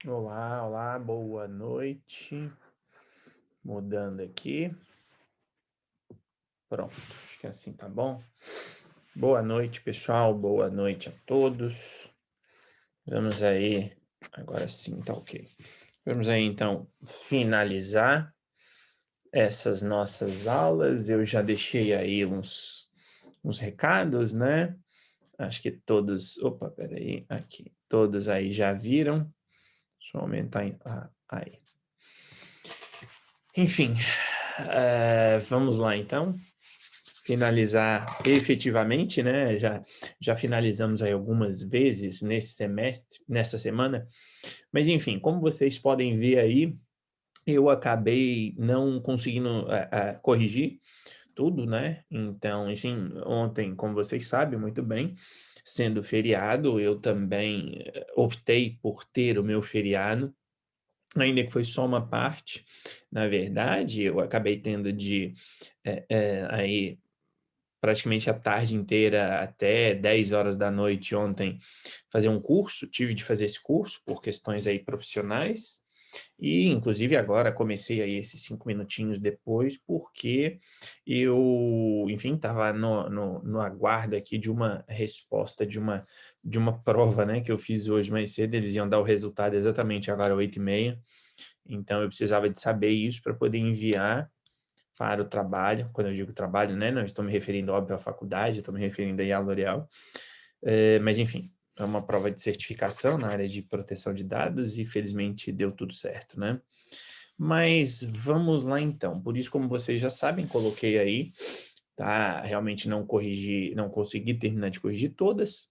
Olá, olá, boa noite. Mudando aqui. Pronto, acho que assim tá bom. Boa noite, pessoal. Boa noite a todos. Vamos aí. Agora sim, tá ok. Vamos aí então finalizar essas nossas aulas. Eu já deixei aí uns recados, né? Acho que todos. Opa, peraí. Aqui. Todos aí já viram. Deixa eu aumentar aí. Enfim, vamos lá então, finalizar efetivamente, né? Já finalizamos aí algumas vezes nesse semestre, nessa semana, mas enfim, como vocês podem ver aí, eu acabei não conseguindo corrigir tudo, né? Então, enfim, ontem, como vocês sabem muito bem, sendo feriado, eu também optei por ter o meu feriado, ainda que foi só uma parte. Na verdade, eu acabei tendo de aí praticamente a tarde inteira até 10 horas da noite ontem fazer um curso, tive de fazer esse curso por questões aí profissionais, e inclusive agora comecei aí esses 5 minutinhos depois, porque eu, enfim, estava no aguardo aqui de uma resposta de uma prova, né, que eu fiz hoje mais cedo. Eles iam dar o resultado exatamente agora 8h30, então eu precisava de saber isso para poder enviar para o trabalho. Quando eu digo trabalho, né, não estou me referindo, óbvio, à faculdade, estou me referindo aí à L'Oréal. Mas, enfim, é uma prova de certificação na área de proteção de dados e, felizmente, deu tudo certo, né? Mas vamos lá, então. Por isso, como vocês já sabem, coloquei aí, tá? Realmente não corrigi, não consegui terminar de corrigir todas.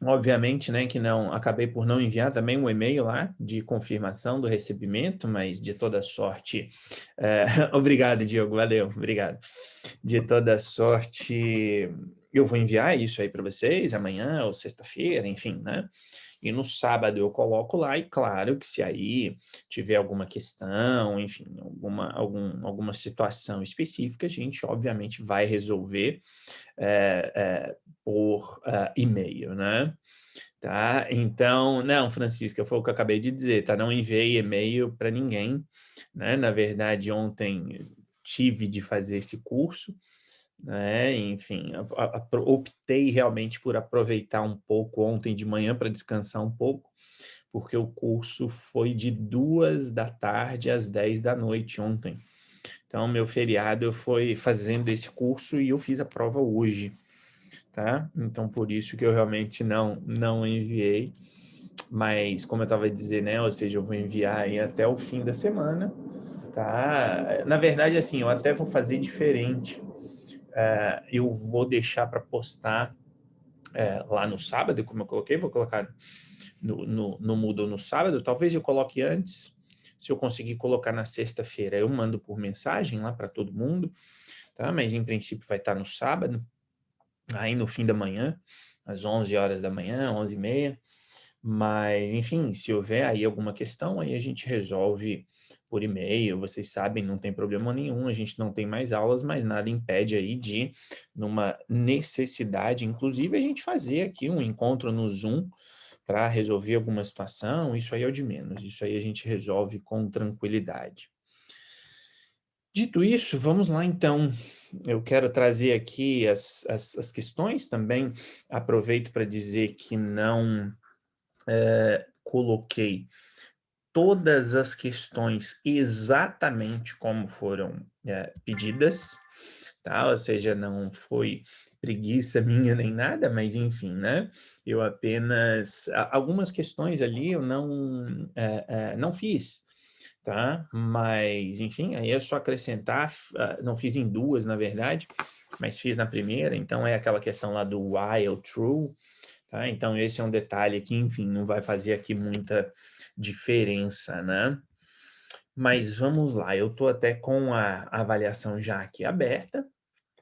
Obviamente, né, que não acabei por não enviar também um e-mail lá de confirmação do recebimento, mas de toda sorte, obrigado, Diogo, valeu, obrigado. De toda sorte, eu vou enviar isso aí para vocês amanhã ou sexta-feira, enfim, né? E no sábado eu coloco lá, e claro que se aí tiver alguma questão, enfim, alguma situação específica, a gente obviamente vai resolver por e-mail, né? Tá? Então, não, Francisca, foi o que eu acabei de dizer, tá? Não enviei e-mail para ninguém, né? Na verdade, ontem tive de fazer esse curso, né? Enfim, optei realmente por aproveitar um pouco ontem de manhã para descansar um pouco, porque o curso foi de 2 da tarde às 10 da noite ontem. Então, meu feriado eu fui fazendo esse curso e eu fiz a prova hoje, tá? Então, por isso que eu realmente não enviei, mas como eu estava dizendo, né? Ou seja, eu vou enviar aí até o fim da semana, tá? Na verdade, assim, eu até vou fazer diferente. Eu vou deixar para postar lá no sábado, como eu coloquei, vou colocar no Moodle no sábado, talvez eu coloque antes, se eu conseguir colocar na sexta-feira, eu mando por mensagem lá para todo mundo, tá? Mas em princípio vai estar no sábado, aí no fim da manhã, às 11 horas da manhã, 11h30, mas enfim, se houver aí alguma questão, aí a gente resolve por e-mail, vocês sabem, não tem problema nenhum, a gente não tem mais aulas, mas nada impede aí de, numa necessidade, inclusive a gente fazer aqui um encontro no Zoom para resolver alguma situação. Isso aí é o de menos, isso aí a gente resolve com tranquilidade. Dito isso, vamos lá então. Eu quero trazer aqui as questões também. Aproveito para dizer que não coloquei todas as questões exatamente como foram pedidas, tá? Ou seja, não foi preguiça minha nem nada, mas enfim, né? Eu apenas algumas questões ali eu não fiz, tá? Mas enfim, aí é só acrescentar. Não fiz em duas, na verdade, mas fiz na primeira. Então é aquela questão lá do while true. Tá? Então, esse é um detalhe que, enfim, não vai fazer aqui muita diferença, né? Mas vamos lá, eu estou até com a avaliação já aqui aberta,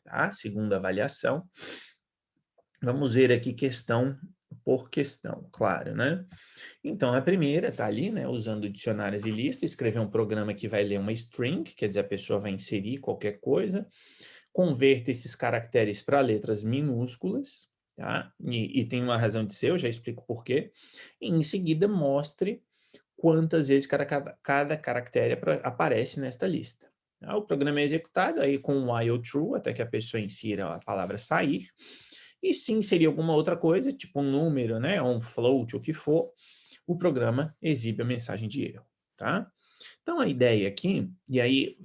tá? Segunda avaliação. Vamos ver aqui questão por questão, claro, né? Então, a primeira está ali, né? Usando dicionários e listas, escrever um programa que vai ler uma string, quer dizer, a pessoa vai inserir qualquer coisa, converta esses caracteres para letras minúsculas, tá? E tem uma razão de ser, eu já explico por quê. E em seguida, mostre quantas vezes cada caractere aparece nesta lista. Tá? O programa é executado aí com um while true, até que a pessoa insira a palavra sair. E se inserir alguma outra coisa, tipo um número, né, ou um float, o que for, o programa exibe a mensagem de erro, tá? Então, a ideia aqui, e aí,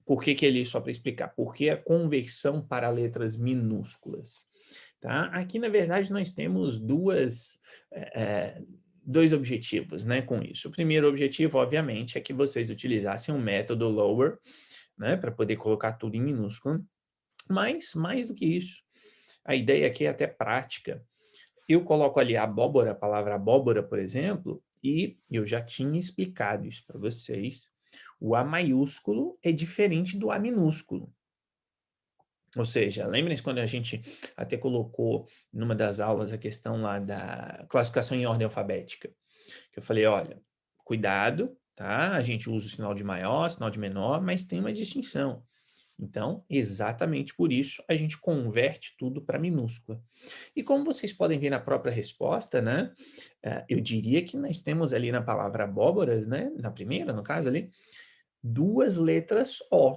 por que ele, só para explicar, por que a conversão para letras minúsculas? Tá? Aqui, na verdade, nós temos dois objetivos, né, com isso. O primeiro objetivo, obviamente, é que vocês utilizassem um método lower, né, para poder colocar tudo em minúsculo. Mas, mais do que isso, a ideia aqui é até prática. Eu coloco ali abóbora, a palavra abóbora, por exemplo, e eu já tinha explicado isso para vocês. O A maiúsculo é diferente do A minúsculo. Ou seja, lembrem-se quando a gente até colocou numa das aulas a questão lá da classificação em ordem alfabética, que eu falei, olha, cuidado, tá? A gente usa o sinal de maior, sinal de menor, mas tem uma distinção. Então, exatamente por isso, a gente converte tudo para minúscula. E como vocês podem ver na própria resposta, né? Eu diria que nós temos ali na palavra abóboras, né? Na primeira, no caso ali, duas letras O.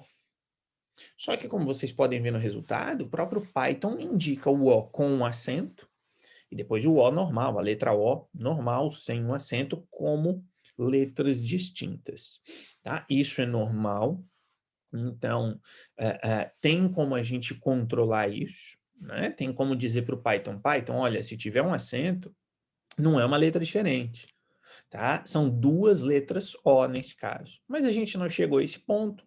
Só que como vocês podem ver no resultado, o próprio Python indica o O com um acento e depois o O normal, a letra O normal, sem um acento, como letras distintas. Tá? Isso é normal. Então, tem como a gente controlar isso, né? Tem como dizer para o Python, olha, se tiver um acento, não é uma letra diferente, tá? São duas letras O nesse caso. Mas a gente não chegou a esse ponto,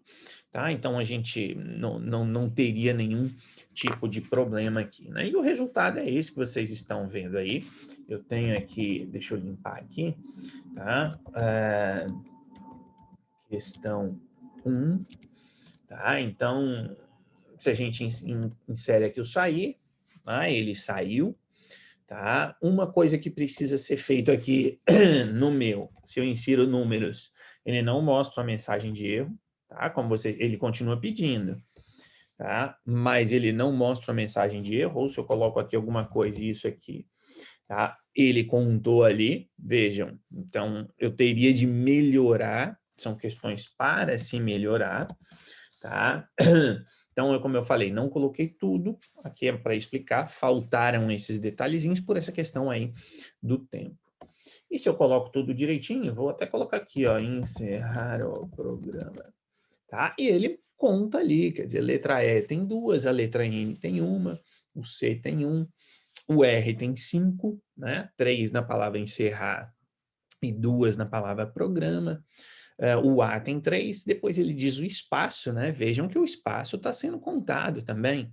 tá? Então, a gente não teria nenhum tipo de problema aqui, né? E o resultado é esse que vocês estão vendo aí. Eu tenho aqui, deixa eu limpar aqui, tá? Questão 1, tá? Então, se a gente insere aqui o sair, né? Ele saiu, tá? Uma coisa que precisa ser feito aqui no meu, se eu insiro números, ele não mostra a mensagem de erro, tá? Como ele continua pedindo, tá? Mas ele não mostra a mensagem de erro, ou se eu coloco aqui alguma coisa e isso aqui, tá? Ele contou ali, vejam, então eu teria de melhorar, são questões para se melhorar, tá? Então, como eu falei, não coloquei tudo, aqui é para explicar, faltaram esses detalhezinhos por essa questão aí do tempo. E se eu coloco tudo direitinho, vou até colocar aqui, ó, encerrar o programa, tá? E ele conta ali, quer dizer, letra E tem duas, a letra N tem uma, o C tem um, o R tem 5, né? 3 na palavra encerrar e 2 na palavra programa. O A tem 3, depois ele diz o espaço, né? Vejam que o espaço está sendo contado também.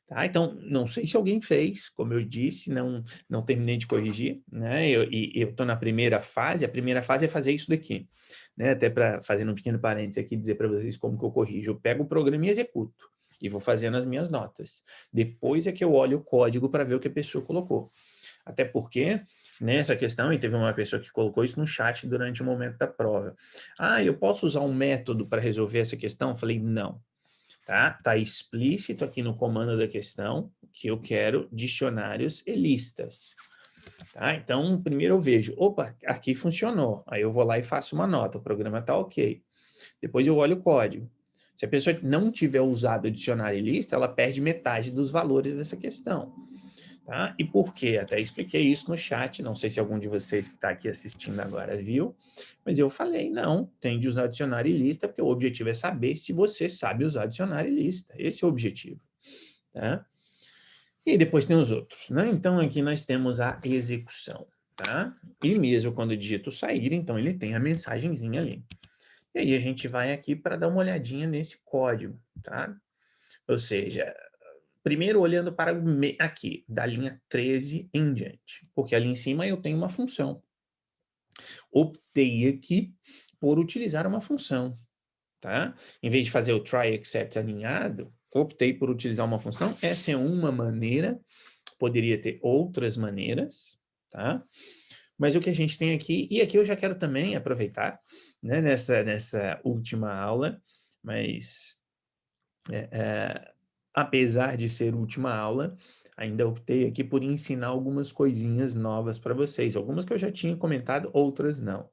Tá? Então, não sei se alguém fez, como eu disse, não terminei de corrigir, né? Eu estou na primeira fase, a primeira fase é fazer isso daqui, né? Até para fazer um pequeno parênteses aqui, dizer para vocês como que eu corrijo. Eu pego o programa e executo, e vou fazendo as minhas notas. Depois é que eu olho o código para ver o que a pessoa colocou. Até porque, nessa questão, e teve uma pessoa que colocou isso no chat durante o momento da prova. Eu posso usar um método para resolver essa questão? Eu falei, não. Tá explícito aqui no comando da questão que eu quero dicionários e listas. Tá? Então, primeiro eu vejo, opa, aqui funcionou. Aí eu vou lá e faço uma nota, o programa está ok. Depois eu olho o código. Se a pessoa não tiver usado o dicionário e lista, ela perde metade dos valores dessa questão. Tá? E por quê? Até expliquei isso no chat, não sei se algum de vocês que está aqui assistindo agora viu, mas eu falei, não, tem de usar dicionário e lista, porque o objetivo é saber se você sabe usar dicionário e lista, esse é o objetivo. Tá? E depois tem os outros, né? Então aqui nós temos a execução, tá? E mesmo quando digito sair, então ele tem a mensagenzinha ali. E aí a gente vai aqui para dar uma olhadinha nesse código, tá? Ou seja, primeiro olhando para aqui, da linha 13 em diante, porque ali em cima eu tenho uma função. Optei aqui por utilizar uma função, tá? Em vez de fazer o try except alinhado, optei por utilizar uma função. Essa é uma maneira, poderia ter outras maneiras, tá? Mas o que a gente tem aqui, e aqui eu já quero também aproveitar, né, nessa última aula, mas apesar de ser última aula, ainda optei aqui por ensinar algumas coisinhas novas para vocês, algumas que eu já tinha comentado, outras não.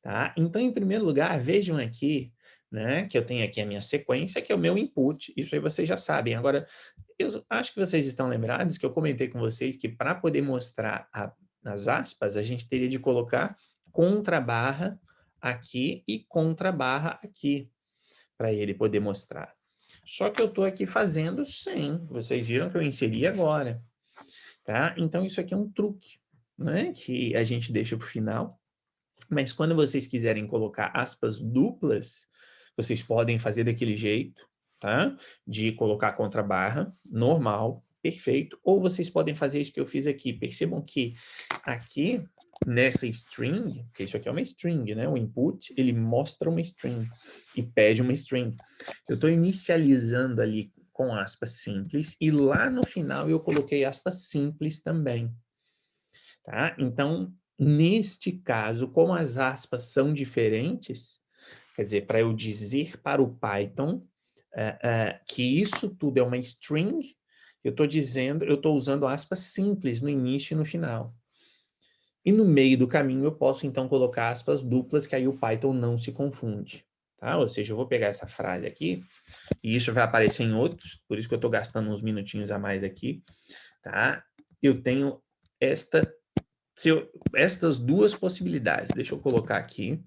Tá? Então, em primeiro lugar, vejam aqui, né, que eu tenho aqui a minha sequência, que é o meu input, isso aí vocês já sabem. Agora, eu acho que vocês estão lembrados que eu comentei com vocês que para poder mostrar as aspas, a gente teria de colocar contrabarra aqui e contrabarra aqui, para ele poder mostrar. Só que eu estou aqui fazendo sem, vocês viram que eu inseri agora. Tá? Então, isso aqui é um truque, né, que a gente deixa para o final. Mas quando vocês quiserem colocar aspas duplas, vocês podem fazer daquele jeito, tá? De colocar contrabarra, normal, perfeito. Ou vocês podem fazer isso que eu fiz aqui. Percebam que aqui, nessa string, que isso aqui é uma string, né? O input, ele mostra uma string e pede uma string. Eu estou inicializando ali com aspas simples e lá no final eu coloquei aspas simples também, tá? Então, neste caso, como as aspas são diferentes, quer dizer, para eu dizer para o Python que isso tudo é uma string, eu estou usando aspas simples no início e no final. E no meio do caminho eu posso então colocar aspas duplas, que aí o Python não se confunde. Tá? Ou seja, eu vou pegar essa frase aqui, e isso vai aparecer em outros, por isso que eu estou gastando uns minutinhos a mais aqui. Tá? Eu tenho estas duas possibilidades. Deixa eu colocar aqui.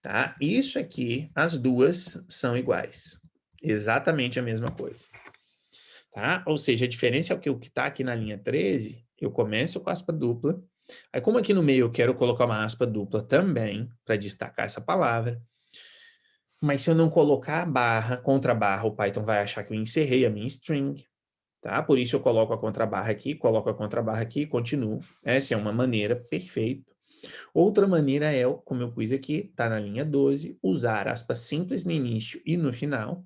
Tá? Isso aqui, as duas são iguais. Exatamente a mesma coisa. Tá? Ou seja, a diferença é que o que está aqui na linha 13, eu começo com aspa dupla. Aí, como aqui no meio eu quero colocar uma aspa dupla também, para destacar essa palavra, mas se eu não colocar a barra, contra barra, o Python vai achar que eu encerrei a minha string. Tá? Por isso eu coloco a contrabarra aqui, coloco a contrabarra aqui e continuo. Essa é uma maneira perfeita. Outra maneira é, como eu pus aqui, está na linha 12, usar aspas simples no início e no final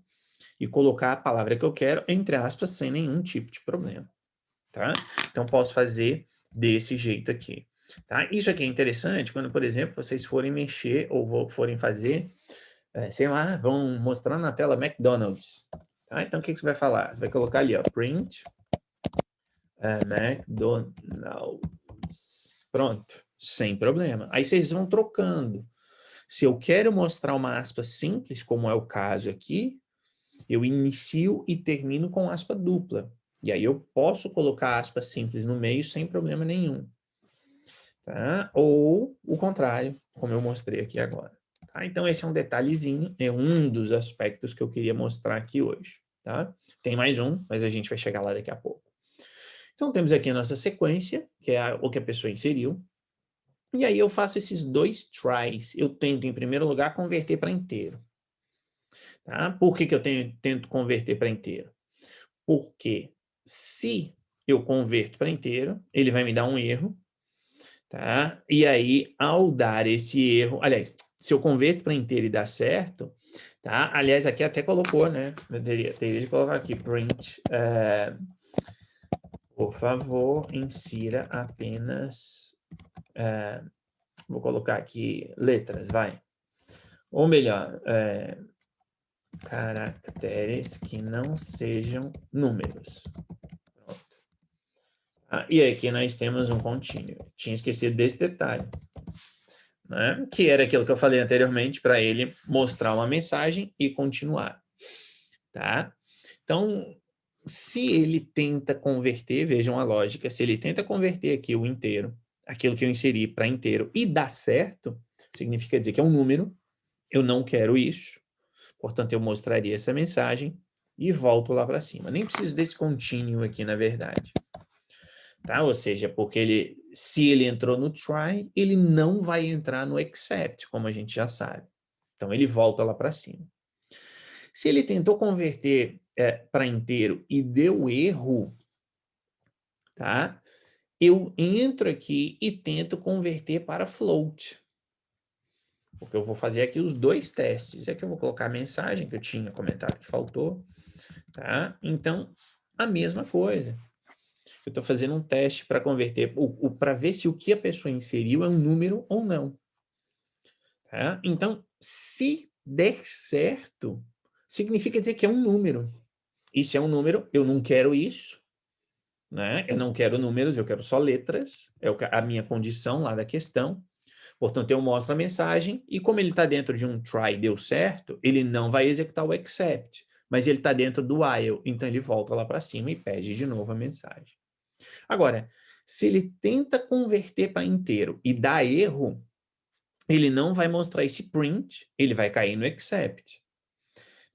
e colocar a palavra que eu quero entre aspas sem nenhum tipo de problema. Tá? Então, posso fazer desse jeito aqui. Tá? Isso aqui é interessante quando, por exemplo, vocês forem mexer ou forem fazer, sei lá, vão mostrar na tela McDonald's. Tá? Então, o que você vai falar? Você vai colocar ali, ó, print McDonald's. Pronto, sem problema. Aí vocês vão trocando. Se eu quero mostrar uma aspa simples, como é o caso aqui, eu inicio e termino com aspa dupla. E aí eu posso colocar aspa simples no meio sem problema nenhum. Tá? Ou o contrário, como eu mostrei aqui agora. Tá? Então esse é um detalhezinho, é um dos aspectos que eu queria mostrar aqui hoje. Tá? Tem mais um, mas a gente vai chegar lá daqui a pouco. Então, temos aqui a nossa sequência, que é o que a pessoa inseriu. E aí eu faço esses dois tries. Eu tento, em primeiro lugar, converter para inteiro. Tá? Por que eu tento converter para inteiro? Porque se eu converto para inteiro, ele vai me dar um erro. Tá? E aí, ao dar esse erro... Aliás, se eu converto para inteiro e dá certo... Tá? Aliás, aqui até colocou, né? Eu teria de colocar aqui, print... Por favor, insira apenas... vou colocar aqui letras, vai. Ou melhor, caracteres que não sejam números. Pronto. E aqui nós temos um contínuo. Tinha esquecido desse detalhe. Né? Que era aquilo que eu falei anteriormente, para ele mostrar uma mensagem e continuar. Tá? Então, se ele tenta converter, vejam a lógica, se ele tenta converter aqui o inteiro, aquilo que eu inseri para inteiro, e dá certo, significa dizer que é um número, eu não quero isso, portanto, eu mostraria essa mensagem e volto lá para cima. Nem preciso desse contínuo aqui, na verdade. Tá? Ou seja, porque se ele entrou no try, ele não vai entrar no except, como a gente já sabe. Então, ele volta lá para cima. Se ele tentou converter para inteiro e deu erro, tá? Eu entro aqui e tento converter para float. Porque eu vou fazer aqui os dois testes. Aqui eu vou colocar a mensagem que eu tinha comentado que faltou. Tá? Então, a mesma coisa. Eu estou fazendo um teste para converter, para ver se o que a pessoa inseriu é um número ou não. Tá? Então, se der certo, significa dizer que é um número. E se é um número, eu não quero isso. né? Eu não quero números, eu quero só letras, é a minha condição lá da questão. Portanto, eu mostro a mensagem e como ele está dentro de um try e deu certo, ele não vai executar o except, mas ele está dentro do while, então ele volta lá para cima e pede de novo a mensagem. Agora, se ele tenta converter para inteiro e dá erro, ele não vai mostrar esse print, ele vai cair no except.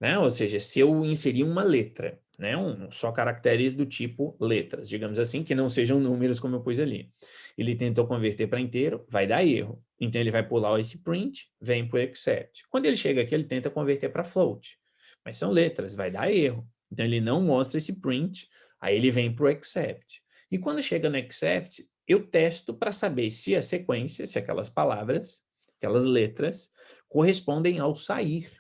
Né? Ou seja, se eu inserir uma letra, né? Só caracteres do tipo letras, digamos assim, que não sejam números como eu pus ali. Ele tentou converter para inteiro, vai dar erro. Então ele vai pular esse print, vem para o except. Quando ele chega aqui, ele tenta converter para float. Mas são letras, vai dar erro. Então ele não mostra esse print, aí ele vem para o except. E quando chega no except, eu testo para saber se a sequência, se aquelas palavras, aquelas letras, correspondem ao sair.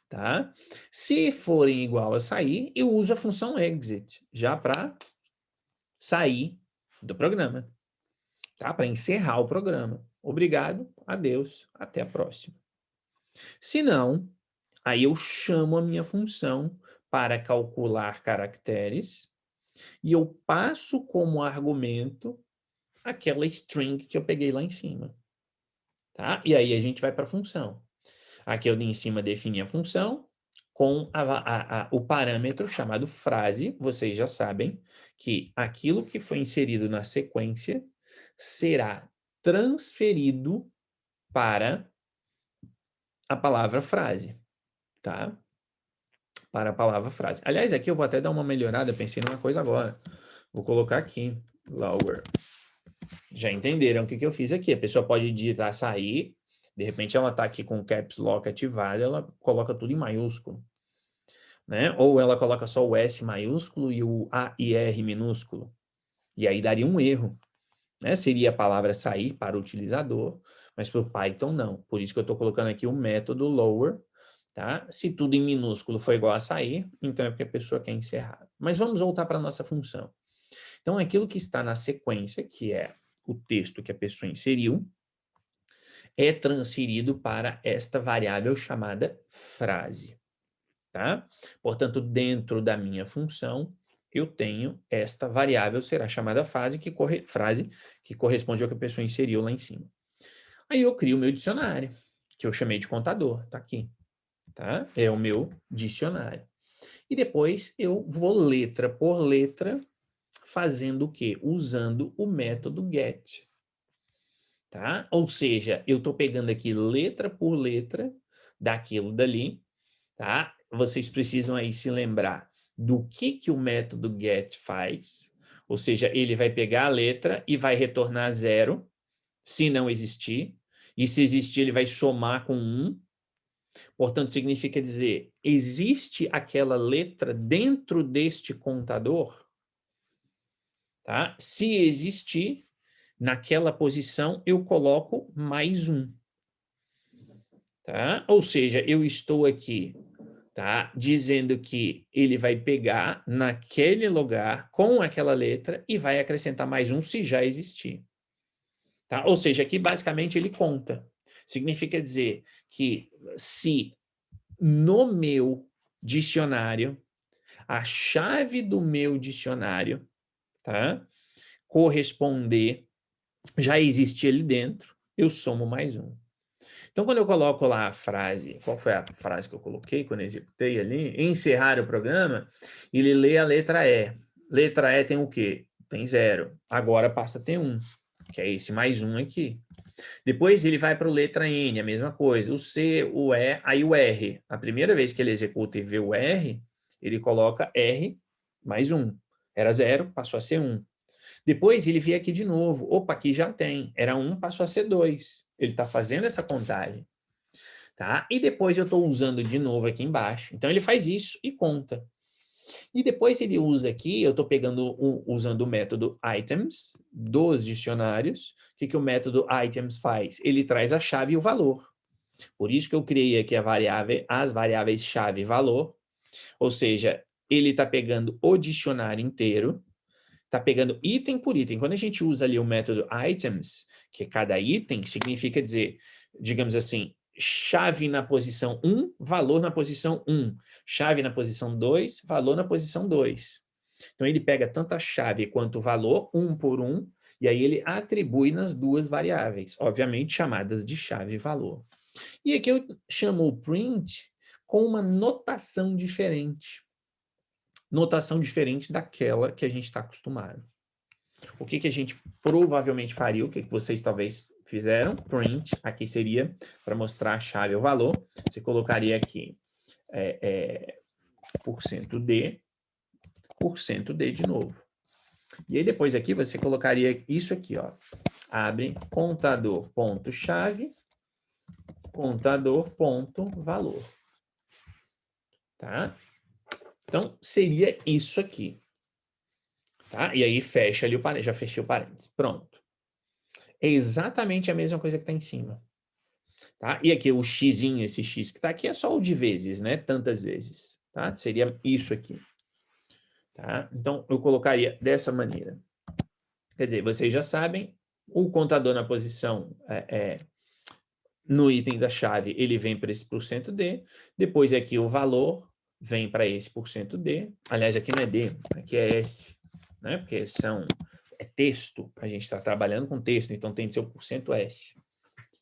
Tá? Se forem igual a sair, eu uso a função exit, já para sair do programa, tá? Para encerrar o programa. Obrigado, adeus, até a próxima. Se não, aí eu chamo a minha função para calcular caracteres e eu passo como argumento aquela string que eu peguei lá em cima. Tá? E aí a gente vai para a função. Aqui eu em cima defini a função com o parâmetro chamado frase. Vocês já sabem que aquilo que foi inserido na sequência será transferido para a palavra frase, tá? Para a palavra frase. Aliás, aqui eu vou até dar uma melhorada, pensei numa coisa agora. Vou colocar aqui, lower. Já entenderam o que eu fiz aqui? A pessoa pode digitar sair, de repente ela está aqui com o caps lock ativado, ela coloca tudo em maiúsculo. Né? Ou ela coloca só o S maiúsculo e o A e R minúsculo. E aí daria um erro. Né? Seria a palavra sair para o utilizador, mas para o Python não. Por isso que eu estou colocando aqui o método lower. Tá? Se tudo em minúsculo for igual a sair, então é porque a pessoa quer encerrar. Mas vamos voltar para a nossa função. Então, aquilo que está na sequência, que é o texto que a pessoa inseriu, é transferido para esta variável chamada frase. Tá? Portanto, dentro da minha função, eu tenho esta variável, será chamada frase que corresponde ao que a pessoa inseriu lá em cima. Aí eu crio o meu dicionário, que eu chamei de contador, tá aqui. Tá? É o meu dicionário. E depois eu vou letra por letra fazendo o quê? Usando o método get. Tá? Ou seja, eu estou pegando aqui letra por letra daquilo dali, tá? Vocês precisam aí se lembrar do que o método get faz, ou seja, ele vai pegar a letra e vai retornar 0, se não existir, e se existir ele vai somar com 1, portanto significa dizer, existe aquela letra dentro deste contador, tá? Se existir, naquela posição eu coloco mais 1, tá? Ou seja, eu estou aqui, tá? Dizendo que ele vai pegar naquele lugar com aquela letra e vai acrescentar mais 1 se já existir. Tá? Ou seja, aqui basicamente ele conta. Significa dizer que se no meu dicionário, a chave do meu dicionário, tá? Corresponder, já existe ali dentro, eu somo mais 1. Então, quando eu coloco lá a frase, qual foi a frase que eu coloquei quando eu executei ali? Encerrar o programa, ele lê a letra E. Letra E tem o quê? Tem 0. Agora passa a ter 1, que é esse mais 1 aqui. Depois ele vai para o letra N, a mesma coisa. O C, o E, aí o R. A primeira vez que ele executa e vê o R, ele coloca R mais 1. Era 0, passou a ser 1. Depois ele vê aqui de novo. Opa, aqui já tem. Era 1, passou a ser 2. Ele está fazendo essa contagem. Tá? E depois eu estou usando de novo aqui embaixo. Então ele faz isso e conta. E depois ele usa aqui, eu estou usando o método items dos dicionários. O que o método items faz? Ele traz a chave e o valor. Por isso que eu criei aqui as variáveis chave e valor. Ou seja, ele está pegando o dicionário inteiro, está pegando item por item. Quando a gente usa ali o método items, que cada item significa dizer, digamos assim, chave na posição 1, valor na posição 1. Chave na posição 2, valor na posição 2. Então, ele pega tanto a chave quanto o valor, um por um, e aí ele atribui nas duas variáveis, obviamente chamadas de chave e valor. E aqui eu chamo o print com uma notação diferente. Notação diferente daquela que a gente está acostumado. O que a gente provavelmente faria, o que vocês talvez fizeram? Print, aqui seria para mostrar a chave ou valor. Você colocaria aqui %D, %D de novo. E aí depois aqui você colocaria isso aqui, ó. Abre contador.chave, contador.valor. Tá? Então, seria isso aqui. Tá? E aí fecha ali o parênteses, já fechei o parênteses. Pronto. É exatamente a mesma coisa que está em cima. Tá? E aqui o xzinho, esse x que está aqui, é só o de vezes, né? Tantas vezes. Tá? Seria isso aqui. Tá? Então, eu colocaria dessa maneira. Quer dizer, vocês já sabem, o contador na posição no item da chave, ele vem para esse %D, depois aqui o valor vem para esse %D, aliás, aqui não é D, aqui é S, né? Porque é texto, a gente está trabalhando com texto, então tem de ser o %S.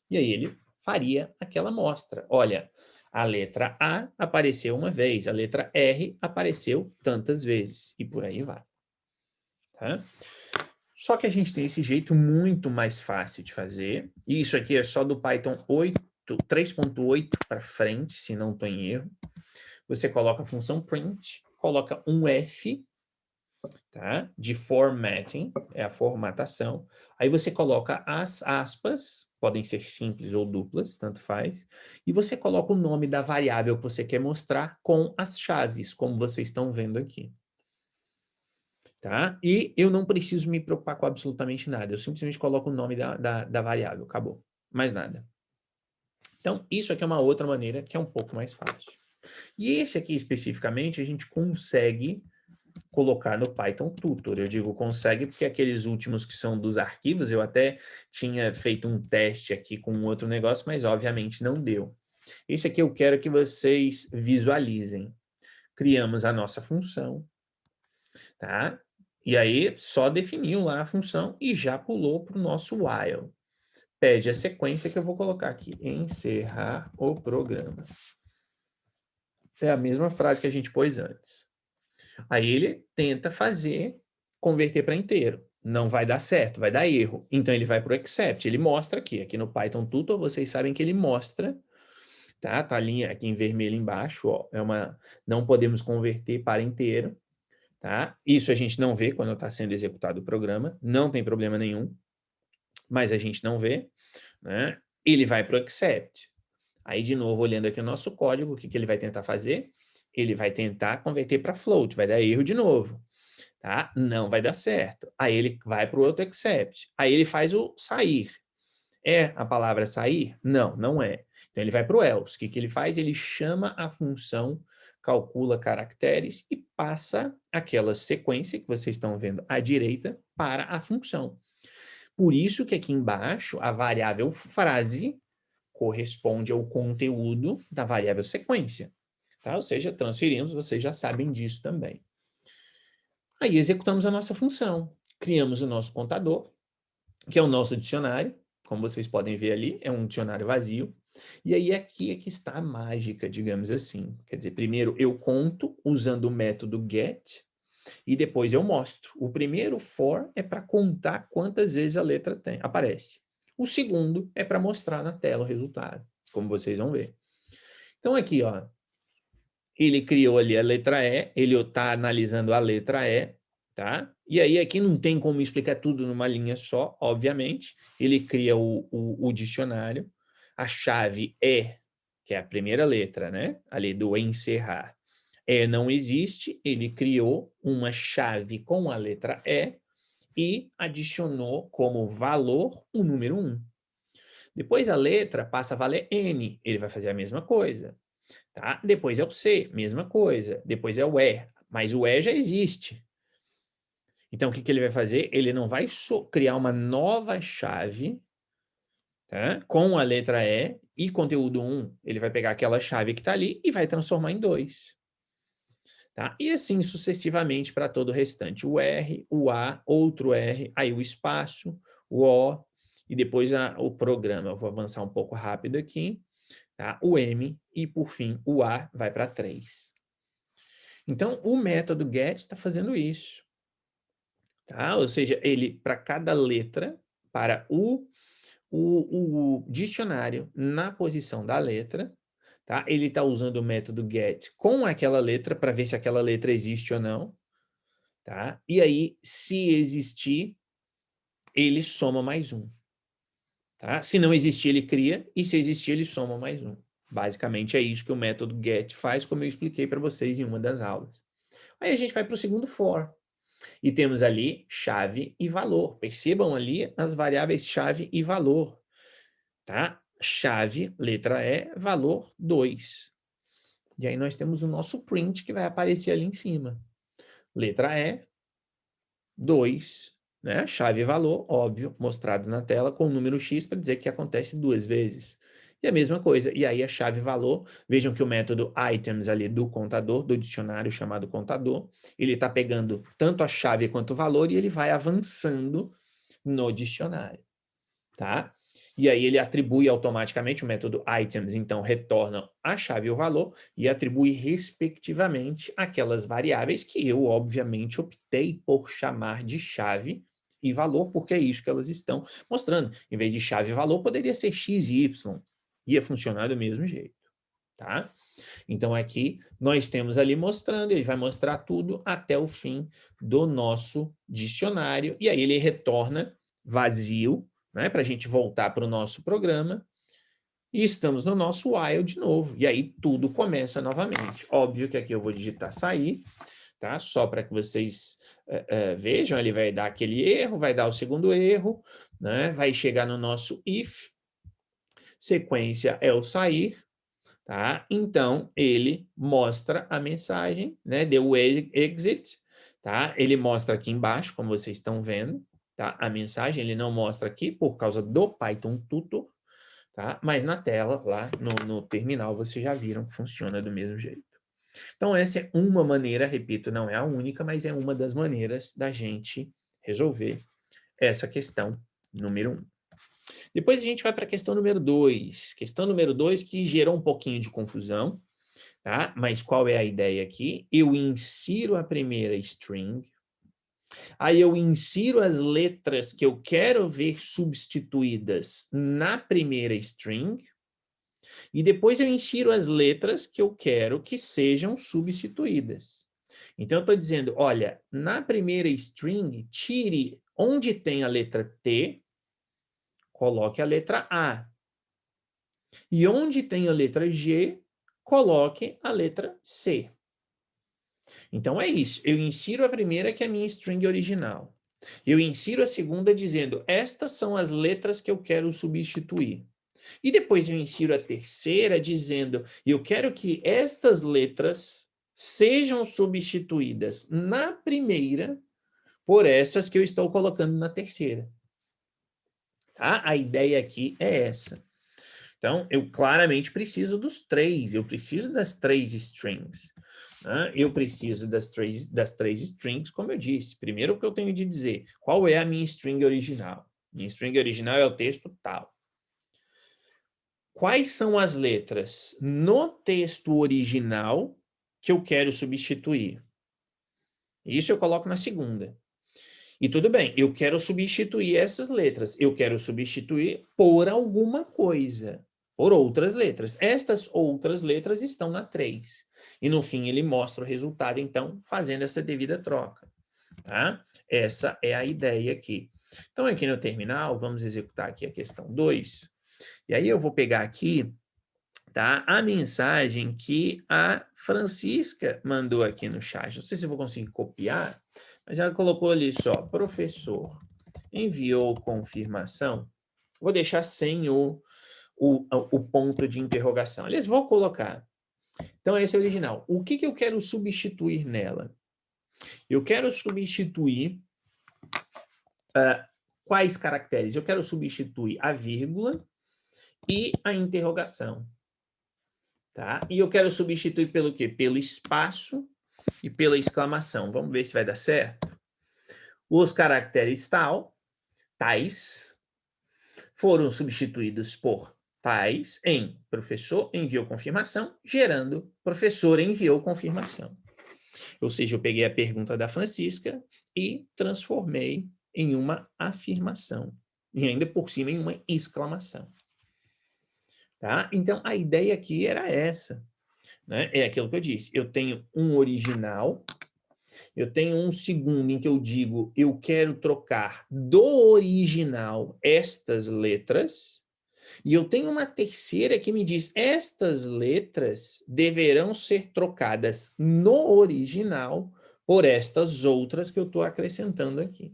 E aí ele faria aquela amostra. Olha, a letra A apareceu uma vez, a letra R apareceu tantas vezes, e por aí vai. Tá? Só que a gente tem esse jeito muito mais fácil de fazer, e isso aqui é só do Python 3.8 para frente, se não estou em erro. Você coloca a função print, coloca um F, tá? De formatting, é a formatação. Aí você coloca as aspas, podem ser simples ou duplas, tanto faz, e você coloca o nome da variável que você quer mostrar com as chaves, como vocês estão vendo aqui. Tá? E eu não preciso me preocupar com absolutamente nada, eu simplesmente coloco o nome da variável, acabou, mais nada. Então, isso aqui é uma outra maneira que é um pouco mais fácil. E esse aqui, especificamente, a gente consegue colocar no Python Tutor. Eu digo consegue porque aqueles últimos que são dos arquivos, eu até tinha feito um teste aqui com um outro negócio, mas obviamente não deu. Esse aqui eu quero que vocês visualizem. Criamos a nossa função, tá? E aí, só definiu lá a função e já pulou para o nosso while. Pede a sequência que eu vou colocar aqui. Encerrar o programa. É a mesma frase que a gente pôs antes. Aí ele tenta converter para inteiro. Não vai dar certo, vai dar erro. Então ele vai para o except. Ele mostra aqui no Python Tutor, vocês sabem que ele mostra, tá? Tá a linha aqui em vermelho embaixo, ó. Não podemos converter para inteiro. Tá? Isso a gente não vê quando está sendo executado o programa, não tem problema nenhum, mas a gente não vê. Né? Ele vai para o except. Aí, de novo, olhando aqui o nosso código, o que ele vai tentar fazer? Ele vai tentar converter para float, vai dar erro de novo. Tá? Não vai dar certo. Aí ele vai para o outro except. Aí ele faz o sair. É a palavra sair? Não, não é. Então ele vai para o else. O que ele faz? Ele chama a função, calcula caracteres e passa aquela sequência que vocês estão vendo à direita para a função. Por isso que aqui embaixo a variável frase corresponde ao conteúdo da variável sequência. Tá? Ou seja, transferimos, vocês já sabem disso também. Aí executamos a nossa função. Criamos o nosso contador, que é o nosso dicionário. Como vocês podem ver ali, é um dicionário vazio. E aí aqui é que está a mágica, digamos assim. Quer dizer, primeiro eu conto usando o método get e depois eu mostro. O primeiro for é para contar quantas vezes a letra aparece. O segundo é para mostrar na tela o resultado, como vocês vão ver. Então aqui, ó, ele criou ali a letra E, ele está analisando a letra E, tá? E aí aqui não tem como explicar tudo numa linha só, obviamente. Ele cria o dicionário, a chave E, que é a primeira letra, né? Ali do encerrar. E não existe, ele criou uma chave com a letra E adicionou como valor o número 1. Depois a letra passa a valer N, ele vai fazer a mesma coisa. Tá? Depois é o C, mesma coisa. Depois é o E, mas o E já existe. Então, o que ele vai fazer? Ele não vai criar uma nova chave, tá? Com a letra E conteúdo 1. Ele vai pegar aquela chave que está ali e vai transformar em 2. tá? E assim sucessivamente para todo o restante. O R, o A, outro R, aí o espaço, o O, e depois o programa. Eu vou avançar um pouco rápido aqui, tá? O M, e por fim o A vai para 3. Então, o método get está fazendo isso, tá? Ou seja, ele, para cada letra, para o dicionário na posição da letra, tá? Ele está usando o método get com aquela letra para ver se aquela letra existe ou não, tá? E aí, se existir, ele soma mais um, tá? Se não existir, ele cria, e se existir, ele soma mais um. Basicamente é isso que o método get faz, como eu expliquei para vocês em uma das aulas. Aí a gente vai para o segundo for. E temos ali chave e valor. Percebam ali as variáveis chave e valor, tá? Chave, letra E, valor 2. E aí nós temos o nosso print que vai aparecer ali em cima. Letra E, 2, né? Chave e valor, óbvio, mostrado na tela com o número X para dizer que acontece 2 vezes. E a mesma coisa, e aí a chave valor, vejam que o método items ali do contador, do dicionário chamado contador, ele está pegando tanto a chave quanto o valor e ele vai avançando no dicionário, tá? E aí ele atribui automaticamente o método items, então retorna a chave e o valor e atribui respectivamente aquelas variáveis que eu, obviamente, optei por chamar de chave e valor, porque é isso que elas estão mostrando. Em vez de chave e valor, poderia ser x e y. Ia funcionar do mesmo jeito, tá? Então aqui nós temos ali mostrando, ele vai mostrar tudo até o fim do nosso dicionário, e aí ele retorna vazio, né, para a gente voltar para o nosso programa, e estamos no nosso while de novo, e aí tudo começa novamente. Óbvio que aqui eu vou digitar sair, tá? Só para que vocês vejam, ele vai dar aquele erro, vai dar o segundo erro, né? Vai chegar no nosso if, sequência é o sair, tá? Então, ele mostra a mensagem, né? Deu o exit, tá? Ele mostra aqui embaixo, como vocês estão vendo, tá? A mensagem, ele não mostra aqui por causa do Python Tutor, tá? Mas na tela, lá no terminal, vocês já viram que funciona do mesmo jeito. Então, essa é uma maneira, repito, não é a única, mas é uma das maneiras da gente resolver essa questão número 1. Depois a gente vai para a questão número 2. Questão número 2 que gerou um pouquinho de confusão, tá? Mas qual é a ideia aqui? Eu insiro a primeira string, aí eu insiro as letras que eu quero ver substituídas na primeira string, e depois eu insiro as letras que eu quero que sejam substituídas. Então, eu estou dizendo, olha, na primeira string, tire onde tem a letra T, coloque a letra A. E onde tem a letra G, coloque a letra C. Então é isso. Eu insiro a primeira, que é a minha string original. Eu insiro a segunda dizendo, estas são as letras que eu quero substituir. E depois eu insiro a terceira dizendo, eu quero que estas letras sejam substituídas na primeira por essas que eu estou colocando na terceira. Tá? A ideia aqui é essa. Então, eu claramente preciso dos três, eu preciso das 3 strings. Né? Eu preciso das três strings, como eu disse. Primeiro, o que eu tenho de dizer, qual é a minha string original? Minha string original é o texto tal. Quais são as letras no texto original que eu quero substituir? Isso eu coloco na segunda. E tudo bem, eu quero substituir essas letras. Eu quero substituir por alguma coisa, por outras letras. Estas outras letras estão na 3. E no fim ele mostra o resultado, então, fazendo essa devida troca. Tá? Essa é a ideia aqui. Então, aqui no terminal, vamos executar aqui a questão 2. E aí eu vou pegar aqui, tá, a mensagem que a Francisca mandou aqui no chat. Não sei se eu vou conseguir copiar, mas ela colocou ali só, professor enviou confirmação. Vou deixar sem o ponto de interrogação. Aliás, vou colocar. Então, esse é o original. O que eu quero substituir nela? Eu quero substituir quais caracteres? Eu quero substituir a vírgula e a interrogação. Tá? E eu quero substituir pelo quê? Pelo espaço e pela exclamação. Vamos ver se vai dar certo? Os caracteres tais, foram substituídos por tais em professor enviou confirmação, gerando professor enviou confirmação. Ou seja, eu peguei a pergunta da Francisca e transformei em uma afirmação. E ainda por cima em uma exclamação. Tá? Então, a ideia aqui era essa. Né? É aquilo que eu disse. Eu tenho um original, eu tenho um segundo em que eu digo, eu quero trocar do original estas letras, e eu tenho uma terceira que me diz, estas letras deverão ser trocadas no original por estas outras que eu estou acrescentando aqui.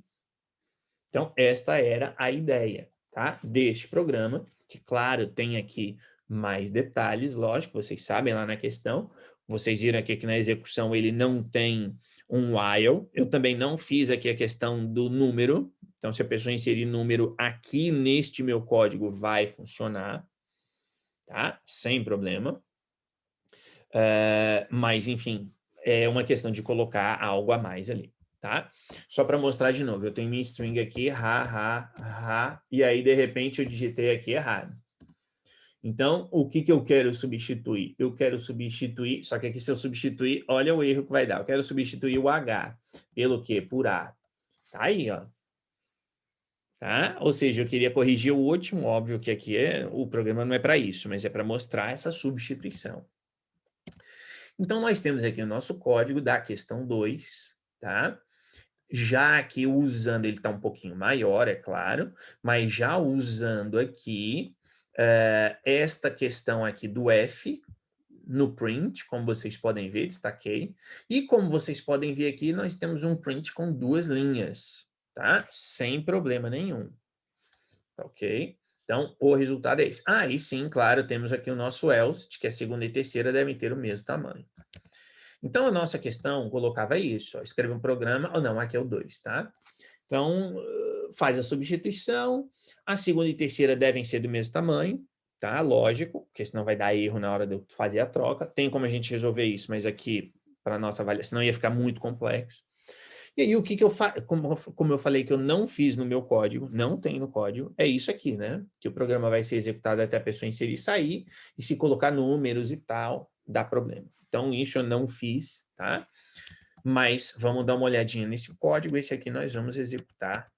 Então, esta era a ideia, tá? Deste programa, que, claro, tem aqui mais detalhes, lógico, vocês sabem lá na questão. Vocês viram aqui que na execução ele não tem um while. Eu também não fiz aqui a questão do número. Então, se a pessoa inserir número aqui neste meu código, vai funcionar, tá? Sem problema. Mas, enfim, é uma questão de colocar algo a mais ali, tá? Só para mostrar de novo, eu tenho minha string aqui, e aí, de repente, eu digitei aqui errado. Então, o que eu quero substituir? Eu quero substituir, só que aqui se eu substituir, olha o erro que vai dar. Eu quero substituir o H pelo quê? Por A. Tá aí, ó. Tá? Ou seja, eu queria corrigir o último, óbvio que aqui o programa não é para isso, mas é para mostrar essa substituição. Então, nós temos aqui o nosso código da questão 2, tá? Já que usando, ele está um pouquinho maior, é claro, mas já usando aqui esta questão aqui do F no print, como vocês podem ver, destaquei. E como vocês podem ver aqui, nós temos um print com 2 linhas, tá? Sem problema nenhum. Tá ok? Então, o resultado é esse. E sim, claro, temos aqui o nosso else, que a segunda e terceira devem ter o mesmo tamanho. Então, a nossa questão colocava isso, ó, escreve um programa, ou não, aqui é o 2, tá? Então, faz a substituição, a segunda e terceira devem ser do mesmo tamanho, tá? Lógico, porque senão vai dar erro na hora de eu fazer a troca. Tem como a gente resolver isso, mas aqui, para a nossa avaliação, senão ia ficar muito complexo. E aí, o que eu faço? Como eu falei que eu não fiz no meu código, não tem no código, é isso aqui, né? Que o programa vai ser executado até a pessoa inserir e sair, e se colocar números e tal, dá problema. Então, isso eu não fiz, tá? Mas vamos dar uma olhadinha nesse código. Esse aqui nós vamos executar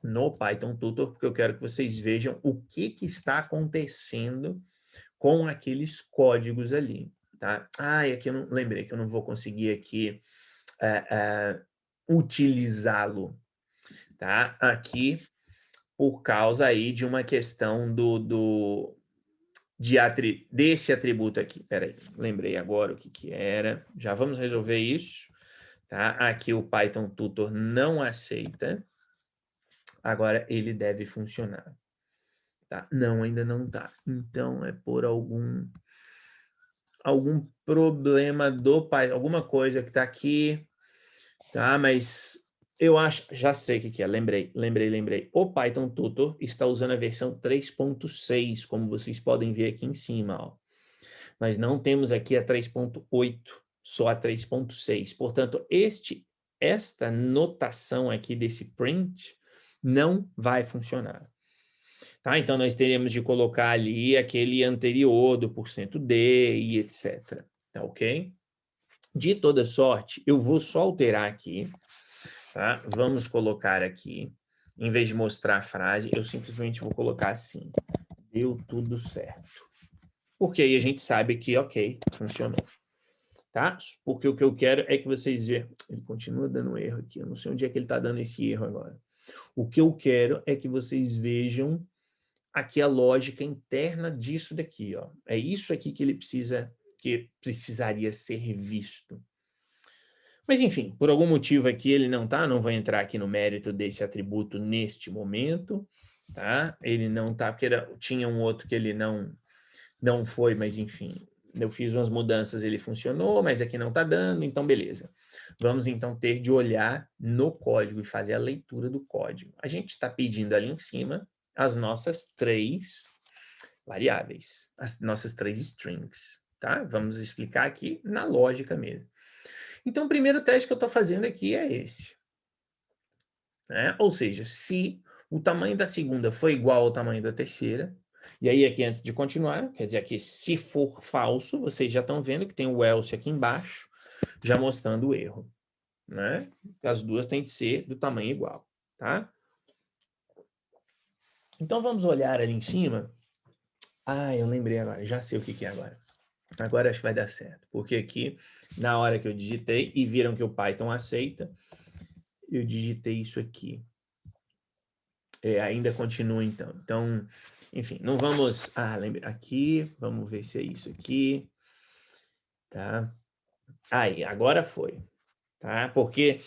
no Python Tutor, porque eu quero que vocês vejam o que está acontecendo com aqueles códigos ali, tá? E aqui eu não lembrei que eu não vou conseguir aqui utilizá-lo, tá? Aqui por causa aí de uma questão desse atributo aqui. Peraí, lembrei agora o que era. Já vamos resolver isso, tá? Aqui o Python Tutor não aceita. Agora ele deve funcionar. Tá? Não, ainda não tá. Então é por algum problema do Python, alguma coisa que está aqui, tá? Mas eu acho, já sei o que é, lembrei. O Python Tutor está usando a versão 3.6, como vocês podem ver aqui em cima, ó. Nós não temos aqui a 3.8, só a 3.6. Portanto, esta notação aqui desse print não vai funcionar. Tá? Então, nós teríamos de colocar ali aquele anterior do %d e etc. Tá ok? De toda sorte, eu vou só alterar aqui. Tá? Vamos colocar aqui, em vez de mostrar a frase, eu simplesmente vou colocar assim. Deu tudo certo. Porque aí a gente sabe que, ok, funcionou. Tá? Porque o que eu quero é que vocês vejam. Ele continua dando erro aqui. Eu não sei onde é que ele está dando esse erro agora. O que eu quero é que vocês vejam aqui a lógica interna disso daqui, ó. É isso aqui que que precisaria ser visto. Mas, enfim, por algum motivo aqui ele não tá, não vou entrar aqui no mérito desse atributo neste momento, tá? Ele não tá, porque tinha um outro que ele não foi, mas enfim, eu fiz umas mudanças, ele funcionou, mas aqui não tá dando, então beleza. Vamos então ter de olhar no código e fazer a leitura do código. A gente está pedindo ali em cima as nossas 3 variáveis, as nossas 3 strings, tá? Vamos explicar aqui na lógica mesmo. Então, o primeiro teste que eu estou fazendo aqui é esse. Né? Ou seja, se o tamanho da segunda for igual ao tamanho da terceira, e aí aqui antes de continuar, quer dizer que se for falso, vocês já estão vendo que tem o else aqui embaixo, já mostrando o erro. Né? As duas têm de ser do tamanho igual. Tá? Então, vamos olhar ali em cima. Ah, eu lembrei agora, já sei o que é agora. Agora acho que vai dar certo, porque aqui, na hora que eu digitei, e viram que o Python aceita, eu digitei isso aqui. Ainda continua então. Então, enfim, não vamos... Ah, lembrei, aqui, vamos ver se é isso aqui. Tá? Aí, agora foi. Tá? Porque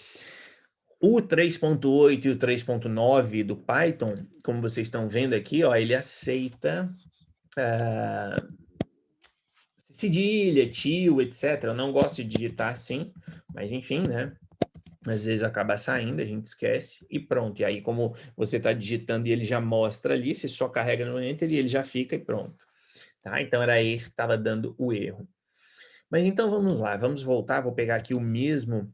o 3.8 e o 3.9 do Python, como vocês estão vendo aqui, ó, ele aceita... cedilha, tio, etc. Eu não gosto de digitar assim, mas enfim, né? Às vezes acaba saindo, a gente esquece e pronto. E aí, como você está digitando e ele já mostra ali, você só carrega no Enter e ele já fica e pronto. Tá? Então, era esse que estava dando o erro. Mas então, vamos lá. Vamos voltar. Vou pegar aqui o mesmo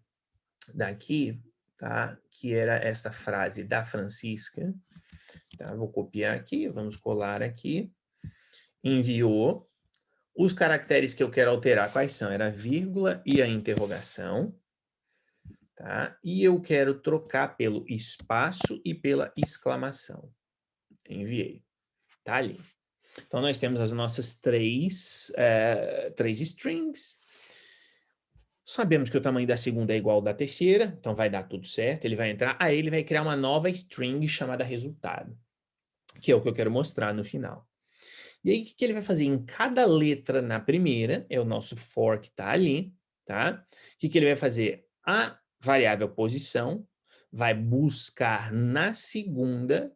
daqui, tá? Que era esta frase da Francisca. Tá? Vou copiar aqui, vamos colar aqui. Enviou. Os caracteres que eu quero alterar, quais são? Era a vírgula e a interrogação. Tá? E eu quero trocar pelo espaço e pela exclamação. Enviei. Tá ali. Então, nós temos as nossas três strings. Sabemos que o tamanho da segunda é igual ao da terceira, então vai dar tudo certo. Ele vai entrar, aí ele vai criar uma nova string chamada resultado, que é o que eu quero mostrar no final. E aí, o que ele vai fazer? Em cada letra na primeira, é o nosso for que está ali, tá? O que ele vai fazer? A variável posição vai buscar na segunda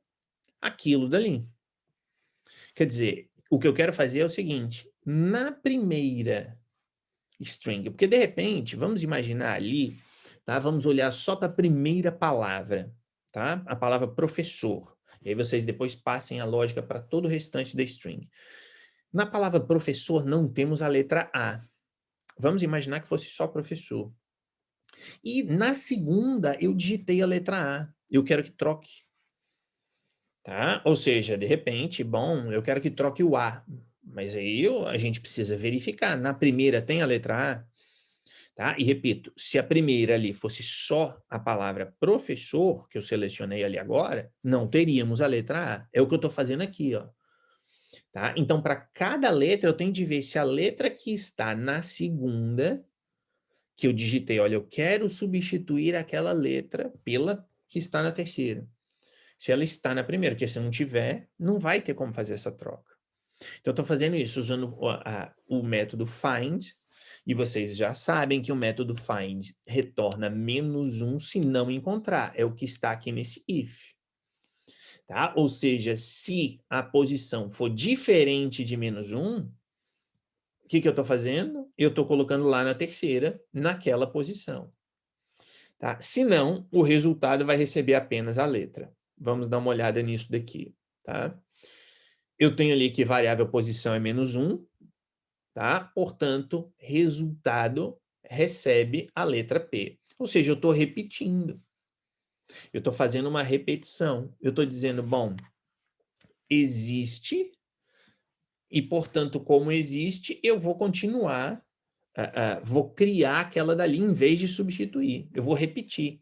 aquilo dali. Quer dizer, o que eu quero fazer é o seguinte, na primeira string, porque de repente, vamos imaginar ali, tá? Vamos olhar só para a primeira palavra, tá? A palavra professor. E aí vocês depois passem a lógica para todo o restante da string. Na palavra professor não temos a letra A. Vamos imaginar que fosse só professor. E na segunda eu digitei a letra A. Eu quero que troque. Tá? Ou seja, de repente, bom, eu quero que troque o A. Mas aí a gente precisa verificar. Na primeira tem a letra A. Tá? E repito, se a primeira ali fosse só a palavra professor, que eu selecionei ali agora, não teríamos a letra A. É o que eu estou fazendo aqui, ó. Tá? Então, para cada letra, eu tenho de ver se a letra que está na segunda, que eu digitei, olha, eu quero substituir aquela letra pela que está na terceira. Se ela está na primeira, porque se não tiver, não vai ter como fazer essa troca. Então, eu estou fazendo isso usando o método find, e vocês já sabem que o método find retorna -1 se não encontrar. É o que está aqui nesse if. Tá? Ou seja, se a posição for diferente de -1, o que eu estou fazendo? Eu estou colocando lá na terceira, naquela posição. Tá? Se não, o resultado vai receber apenas a letra. Vamos dar uma olhada nisso daqui. Tá? Eu tenho ali que variável posição é -1, tá? Portanto, resultado recebe a letra P. Ou seja, eu estou repetindo. Eu estou fazendo uma repetição. Eu estou dizendo, bom, existe, e, portanto, como existe, eu vou continuar, vou criar aquela dali em vez de substituir. Eu vou repetir.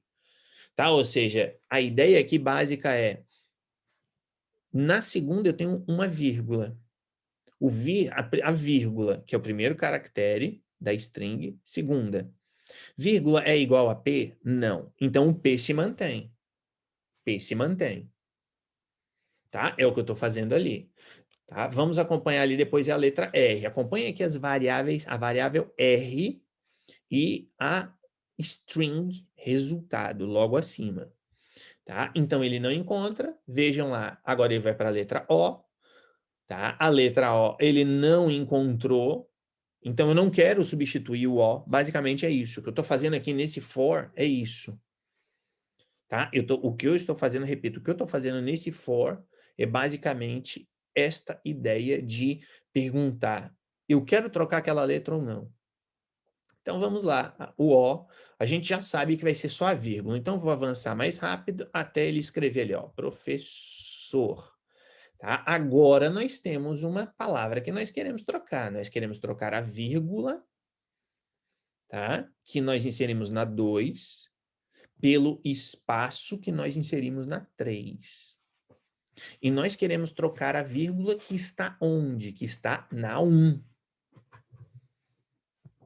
Tá? Ou seja, a ideia aqui básica é, na segunda eu tenho uma vírgula. A vírgula, que é o primeiro caractere da string, segunda. Vírgula é igual a P? Não. Então, o P se mantém. P se mantém. Tá? É o que eu estou fazendo ali. Tá? Vamos acompanhar ali depois a letra R. Acompanhe aqui as variáveis, a variável R e a string resultado, logo acima. Tá? Então, ele não encontra. Vejam lá, agora ele vai para a letra O. Tá? A letra O ele não encontrou. Então, eu não quero substituir o O. Basicamente é isso. O que eu estou fazendo aqui nesse for é isso. Tá? O que eu estou fazendo, repito, o que eu estou fazendo nesse for é basicamente esta ideia de perguntar, eu quero trocar aquela letra ou não? Então, vamos lá. O O, a gente já sabe que vai ser só a vírgula. Então, vou avançar mais rápido até ele escrever ali, ó, professor. Tá? Agora, nós temos uma palavra que nós queremos trocar. Nós queremos trocar a vírgula, tá? Que nós inserimos na 2, pelo espaço que nós inserimos na 3. E nós queremos trocar a vírgula que está onde? Que está na 1.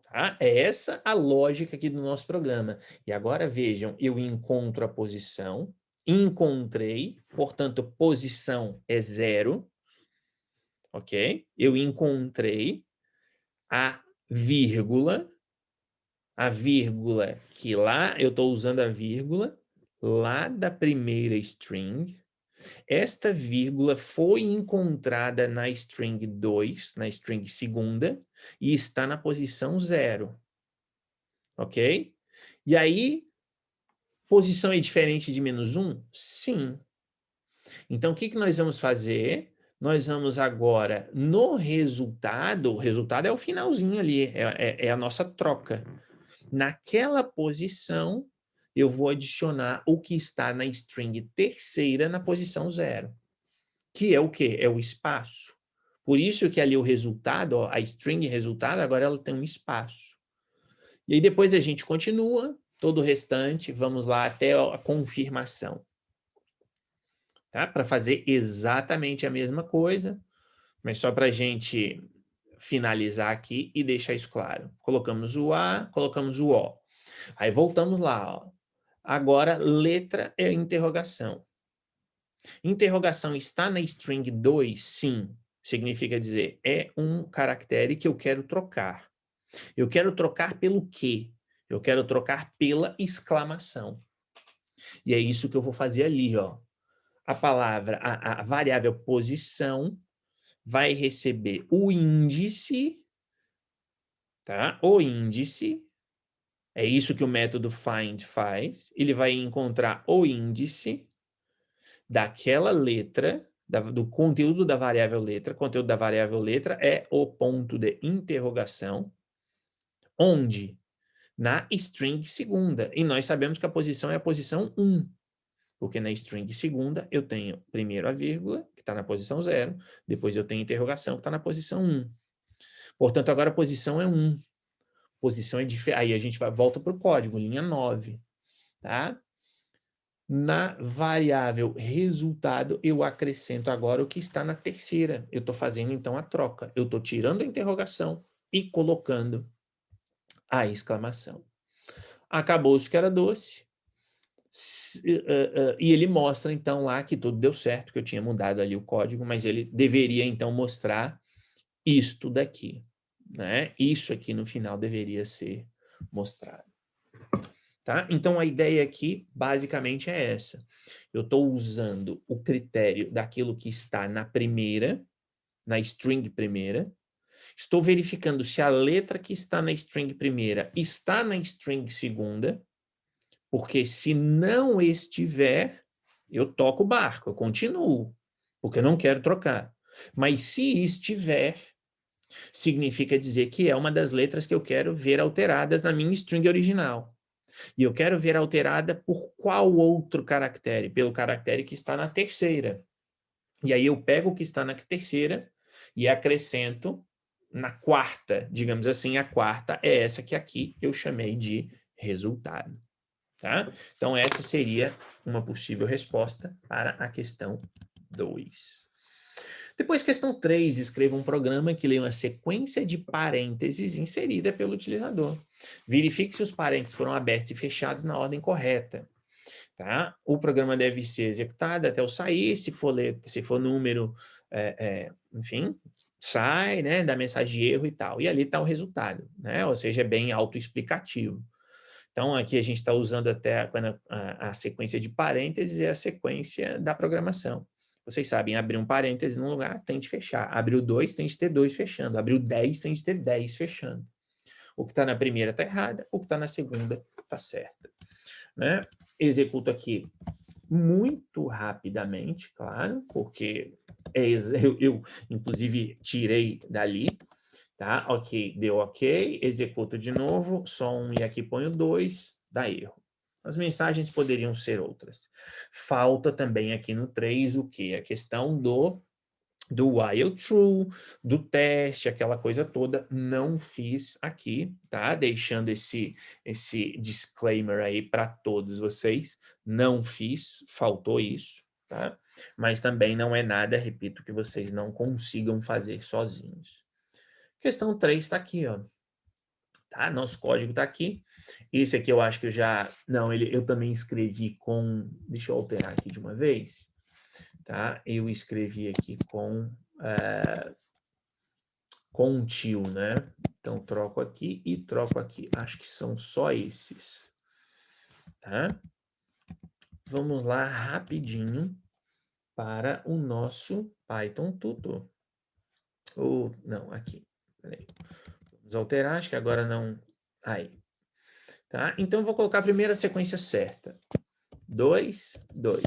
Tá? É essa a lógica aqui do nosso programa. E agora vejam, eu encontro a posição, encontrei, portanto, posição é 0, ok? Eu encontrei a vírgula que lá, eu estou usando a vírgula lá da primeira string. Esta vírgula foi encontrada na string 2, na string segunda, e está na posição 0. Ok? E aí, posição é diferente de -1? Sim. Então, o que nós vamos fazer? Nós vamos agora, no resultado, o resultado é o finalzinho ali, é a nossa troca. Naquela posição, eu vou adicionar o que está na string terceira na posição 0. Que é o quê? É o espaço. Por isso que ali o resultado, ó, a string resultado, agora ela tem um espaço. E aí depois a gente continua, todo o restante, vamos lá até a confirmação. Tá? Para fazer exatamente a mesma coisa, mas só para a gente finalizar aqui e deixar isso claro. Colocamos o A, colocamos o O. Aí voltamos lá, ó. Agora, letra é interrogação. Interrogação está na string 2? Sim. Significa dizer, é um caractere que eu quero trocar. Eu quero trocar pelo quê? Eu quero trocar pela exclamação. E é isso que eu vou fazer ali, ó. A palavra, a variável posição vai receber o índice, tá? O índice, é isso que o método find faz. Ele vai encontrar o índice daquela letra, do conteúdo da variável letra. O conteúdo da variável letra é o ponto de interrogação, onde? Na string segunda. E nós sabemos que a posição é a posição 1. Porque na string segunda eu tenho primeiro a vírgula, que está na posição 0, depois eu tenho a interrogação, que está na posição 1. Portanto, agora a posição é 1. Posição é diferente. Aí a gente volta para o código, linha 9. Tá? Na variável resultado, eu acrescento agora o que está na terceira. Eu estou fazendo, então, a troca. Eu estou tirando a interrogação e colocando a exclamação. Acabou-se que era doce. E ele mostra, então, lá que tudo deu certo, que eu tinha mudado ali o código, mas ele deveria, então, mostrar isto daqui. Né? Isso aqui no final deveria ser mostrado. Tá? Então, a ideia aqui, basicamente, é essa. Eu estou usando o critério daquilo que está na primeira, na string primeira. Estou verificando se a letra que está na string primeira está na string segunda, porque se não estiver, eu toco o barco, eu continuo, porque eu não quero trocar. Mas se estiver, significa dizer que é uma das letras que eu quero ver alteradas na minha string original. E eu quero ver alterada por qual outro caractere? Pelo caractere que está na terceira. E aí eu pego o que está na terceira e acrescento na quarta, digamos assim, a quarta é essa que aqui eu chamei de resultado. Tá? Então, essa seria uma possível resposta para a questão 2. Depois, questão 3, escreva um programa que leia uma sequência de parênteses inserida pelo utilizador. Verifique se os parênteses foram abertos e fechados na ordem correta. Tá? O programa deve ser executado até o sair, se for número, enfim, sai, né, dá mensagem de erro e tal. E ali está o resultado, né? Ou seja, é bem autoexplicativo. Então, aqui a gente está usando até a sequência de parênteses é a sequência da programação. Vocês sabem, abrir um parêntese num lugar tem de fechar. Abriu 2, tem de ter 2 fechando. Abriu 10, tem de ter 10 fechando. O que está na primeira está errada, o que está na segunda está certo. Né? Executo aqui muito rapidamente, claro, porque eu inclusive, tirei dali. Tá? Ok, deu ok, executo de novo, só um e aqui ponho 2, dá erro. As mensagens poderiam ser outras. Falta também aqui no 3 o quê? A questão do while true, do teste, aquela coisa toda, não fiz aqui, tá? Deixando esse disclaimer aí para todos vocês, não fiz, faltou isso, tá? Mas também não é nada, repito, que vocês não consigam fazer sozinhos. Questão 3 está aqui, ó. Tá? Nosso código está aqui. Esse aqui eu acho que eu já... Não, eu também escrevi com... Deixa eu alterar aqui de uma vez. Tá? Eu escrevi aqui com tio, né? Então, troco aqui e troco aqui. Acho que são só esses. Tá? Vamos lá rapidinho para o nosso Python Tutor. Ou, não, aqui. Peraí. Vamos alterar, acho que agora não... Aí. Tá? Então, vou colocar a primeira sequência certa. 2, 2.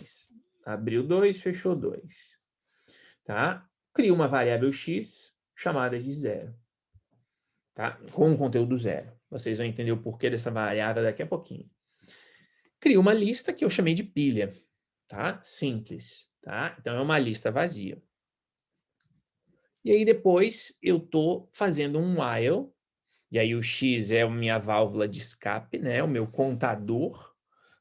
Abriu 2, fechou 2. Tá? Crio uma variável x chamada de 0. Tá? Com o conteúdo 0. Vocês vão entender o porquê dessa variável daqui a pouquinho. Crio uma lista que eu chamei de pilha. Tá? Simples. Tá? Então, é uma lista vazia. E aí, depois, eu estou fazendo um while. E aí, o x é a minha válvula de escape, né? O meu contador.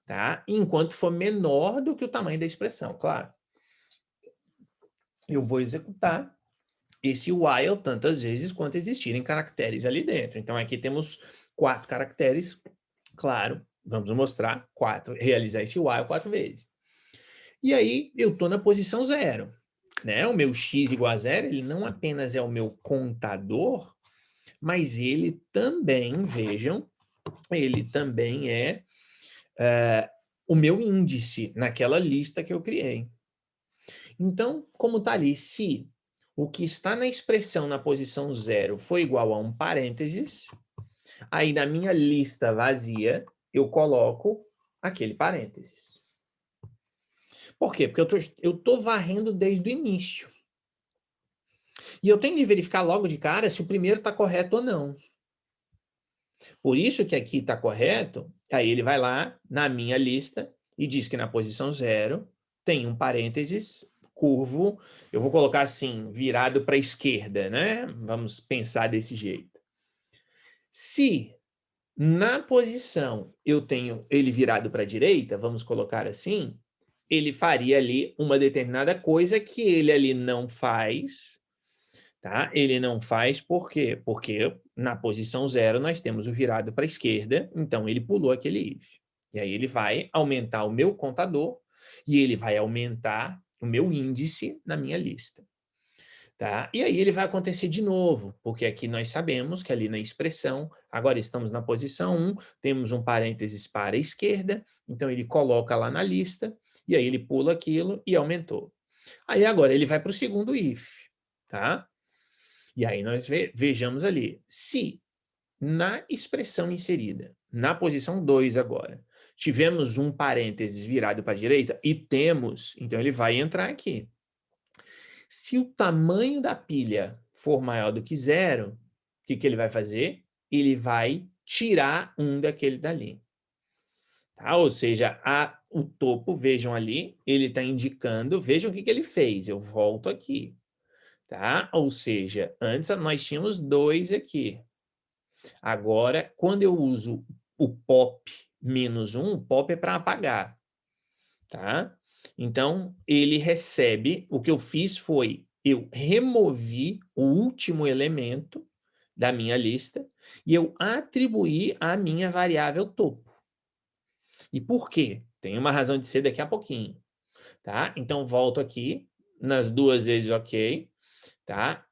Tá? Enquanto for menor do que o tamanho da expressão, claro. Eu vou executar esse while tantas vezes quanto existirem caracteres ali dentro. Então, aqui temos 4 caracteres, claro, vamos mostrar 4, realizar esse while 4 vezes. E aí, eu estou na posição 0. Né? O meu x igual a 0, ele não apenas é o meu contador, mas ele também, vejam, ele também é o meu índice naquela lista que eu criei. Então, como está ali, se o que está na expressão na posição 0 for igual a um parênteses, aí na minha lista vazia, eu coloco aquele parênteses. Por quê? Porque eu tô varrendo desde o início. E eu tenho de verificar logo de cara se o primeiro está correto ou não. Por isso que aqui está correto, aí ele vai lá na minha lista e diz que na posição 0 tem um parênteses curvo, eu vou colocar assim, virado para a esquerda, né? Vamos pensar desse jeito. Se na posição eu tenho ele virado para a direita, vamos colocar assim, ele faria ali uma determinada coisa que ele ali não faz, tá? Ele não faz por quê? Porque na posição 0 nós temos o virado para a esquerda, então ele pulou aquele if. E aí ele vai aumentar o meu contador e ele vai aumentar o meu índice na minha lista. Tá? E aí ele vai acontecer de novo, porque aqui nós sabemos que ali na expressão, agora estamos na posição 1, temos um parênteses para a esquerda, então ele coloca lá na lista, e aí ele pula aquilo e aumentou. Aí agora ele vai para o segundo if, tá? E aí nós vejamos ali, se na expressão inserida, na posição 2 agora, tivemos um parênteses virado para a direita, e temos, então ele vai entrar aqui. Se o tamanho da pilha for maior do que 0, o que ele vai fazer? Ele vai tirar um daquele dali. Tá? Ou seja, o topo, vejam ali, ele está indicando, vejam o que ele fez. Eu volto aqui. Tá? Ou seja, antes nós tínhamos 2 aqui. Agora, quando eu uso o pop -1, o pop é para apagar. Tá? Então, ele recebe, o que eu fiz foi, eu removi o último elemento da minha lista e eu atribuí a minha variável topo. E por quê? Tem uma razão de ser daqui a pouquinho. Tá? Então, volto aqui, nas 2 vezes ok, tá?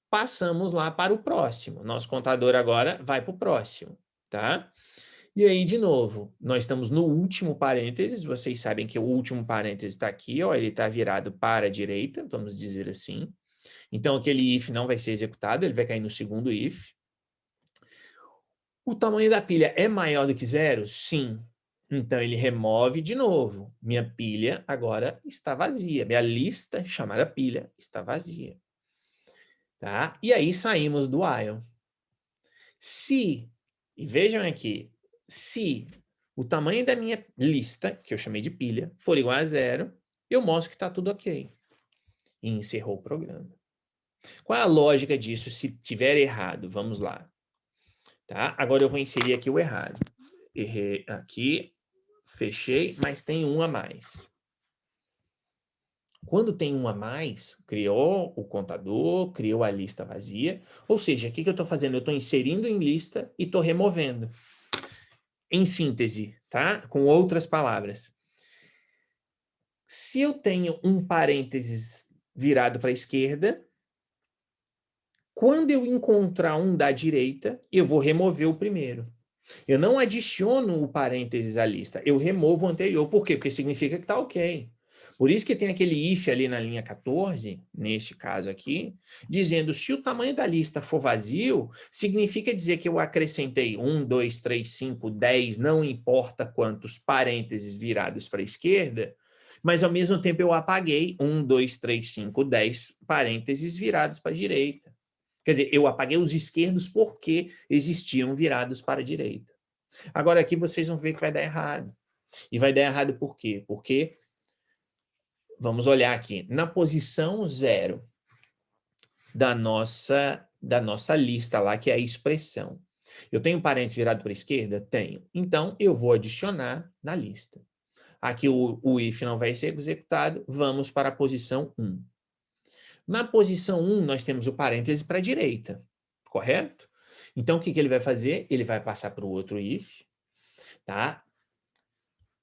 Passamos lá para o próximo. Nosso contador agora vai para o próximo, tá? E aí, de novo, nós estamos no último parênteses. Vocês sabem que o último parênteses está aqui, ó, ele está virado para a direita, vamos dizer assim. Então, aquele if não vai ser executado, ele vai cair no segundo if. O tamanho da pilha é maior do que 0? Sim. Então, ele remove de novo. Minha pilha agora está vazia. Minha lista, chamada pilha, está vazia. tá? E aí saímos do while. Se, e vejam aqui, se o tamanho da minha lista, que eu chamei de pilha, for igual a 0, eu mostro que está tudo ok. E encerrou o programa. Qual é a lógica disso se tiver errado? Vamos lá. Tá? Agora eu vou inserir aqui o errado. Errei aqui, fechei, mas tem um a mais. Quando tem um a mais, criou o contador, criou a lista vazia. Ou seja, o que eu estou fazendo? Eu estou inserindo em lista e estou removendo. Em síntese, tá? Com outras palavras. Se eu tenho um parênteses virado para a esquerda, quando eu encontrar um da direita, eu vou remover o primeiro. Eu não adiciono o parênteses à lista, eu removo o anterior. Por quê? Porque significa que está ok. Por isso que tem aquele if ali na linha 14, nesse caso aqui, dizendo se o tamanho da lista for vazio, significa dizer que eu acrescentei 1, 2, 3, 5, 10, não importa quantos parênteses virados para a esquerda, mas ao mesmo tempo eu apaguei 1, 2, 3, 5, 10 parênteses virados para a direita. Quer dizer, eu apaguei os esquerdos porque existiam virados para a direita. Agora aqui vocês vão ver que vai dar errado. E vai dar errado por quê? Porque, vamos olhar aqui, na posição 0 da nossa lista lá, que é a expressão. Eu tenho parênteses virado para a esquerda? Tenho. Então, eu vou adicionar na lista. Aqui o if não vai ser executado, vamos para a posição 1. Na posição 1, nós temos o parêntese para a direita, correto? Então, o que ele vai fazer? Ele vai passar para o outro if, tá?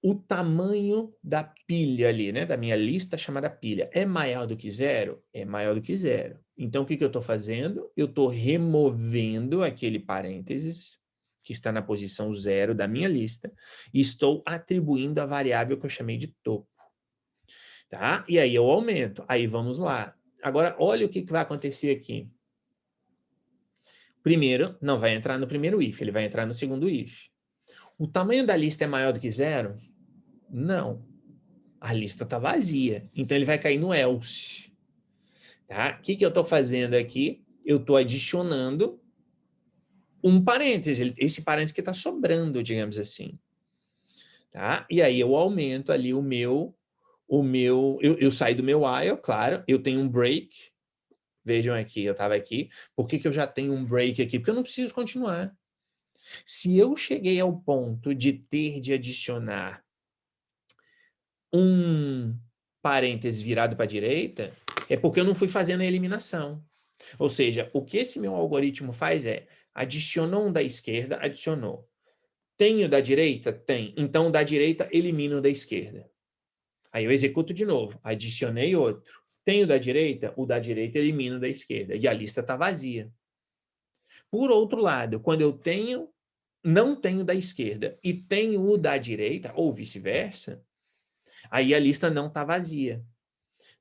O tamanho da pilha ali, né? Da minha lista chamada pilha, é maior do que 0? É maior do que 0. Então, o que eu estou fazendo? Eu estou removendo aquele parênteses que está na posição 0 da minha lista e estou atribuindo a variável que eu chamei de topo. Tá? E aí eu aumento. Aí vamos lá. Agora, olha o que vai acontecer aqui. Primeiro, não vai entrar no primeiro if, ele vai entrar no segundo if. O tamanho da lista é maior do que 0? Não. A lista está vazia. Então, ele vai cair no else. Tá? O que eu estou fazendo aqui? Eu estou adicionando um parêntese. Esse parêntese que está sobrando, digamos assim. Tá? E aí eu aumento ali eu saio do meu while, claro, eu tenho um break. Vejam aqui, eu estava aqui. Por que eu já tenho um break aqui? Porque eu não preciso continuar. Se eu cheguei ao ponto de ter de adicionar um parêntese virado para a direita, é porque eu não fui fazendo a eliminação. Ou seja, o que esse meu algoritmo faz é, adicionou um da esquerda, adicionou. Tenho da direita? Tem. Então, da direita, elimino o da esquerda. Aí eu executo de novo, adicionei outro. Tenho da direita? O da direita elimino da esquerda. E a lista está vazia. Por outro lado, quando eu não tenho da esquerda e tenho o da direita, ou vice-versa, aí a lista não está vazia.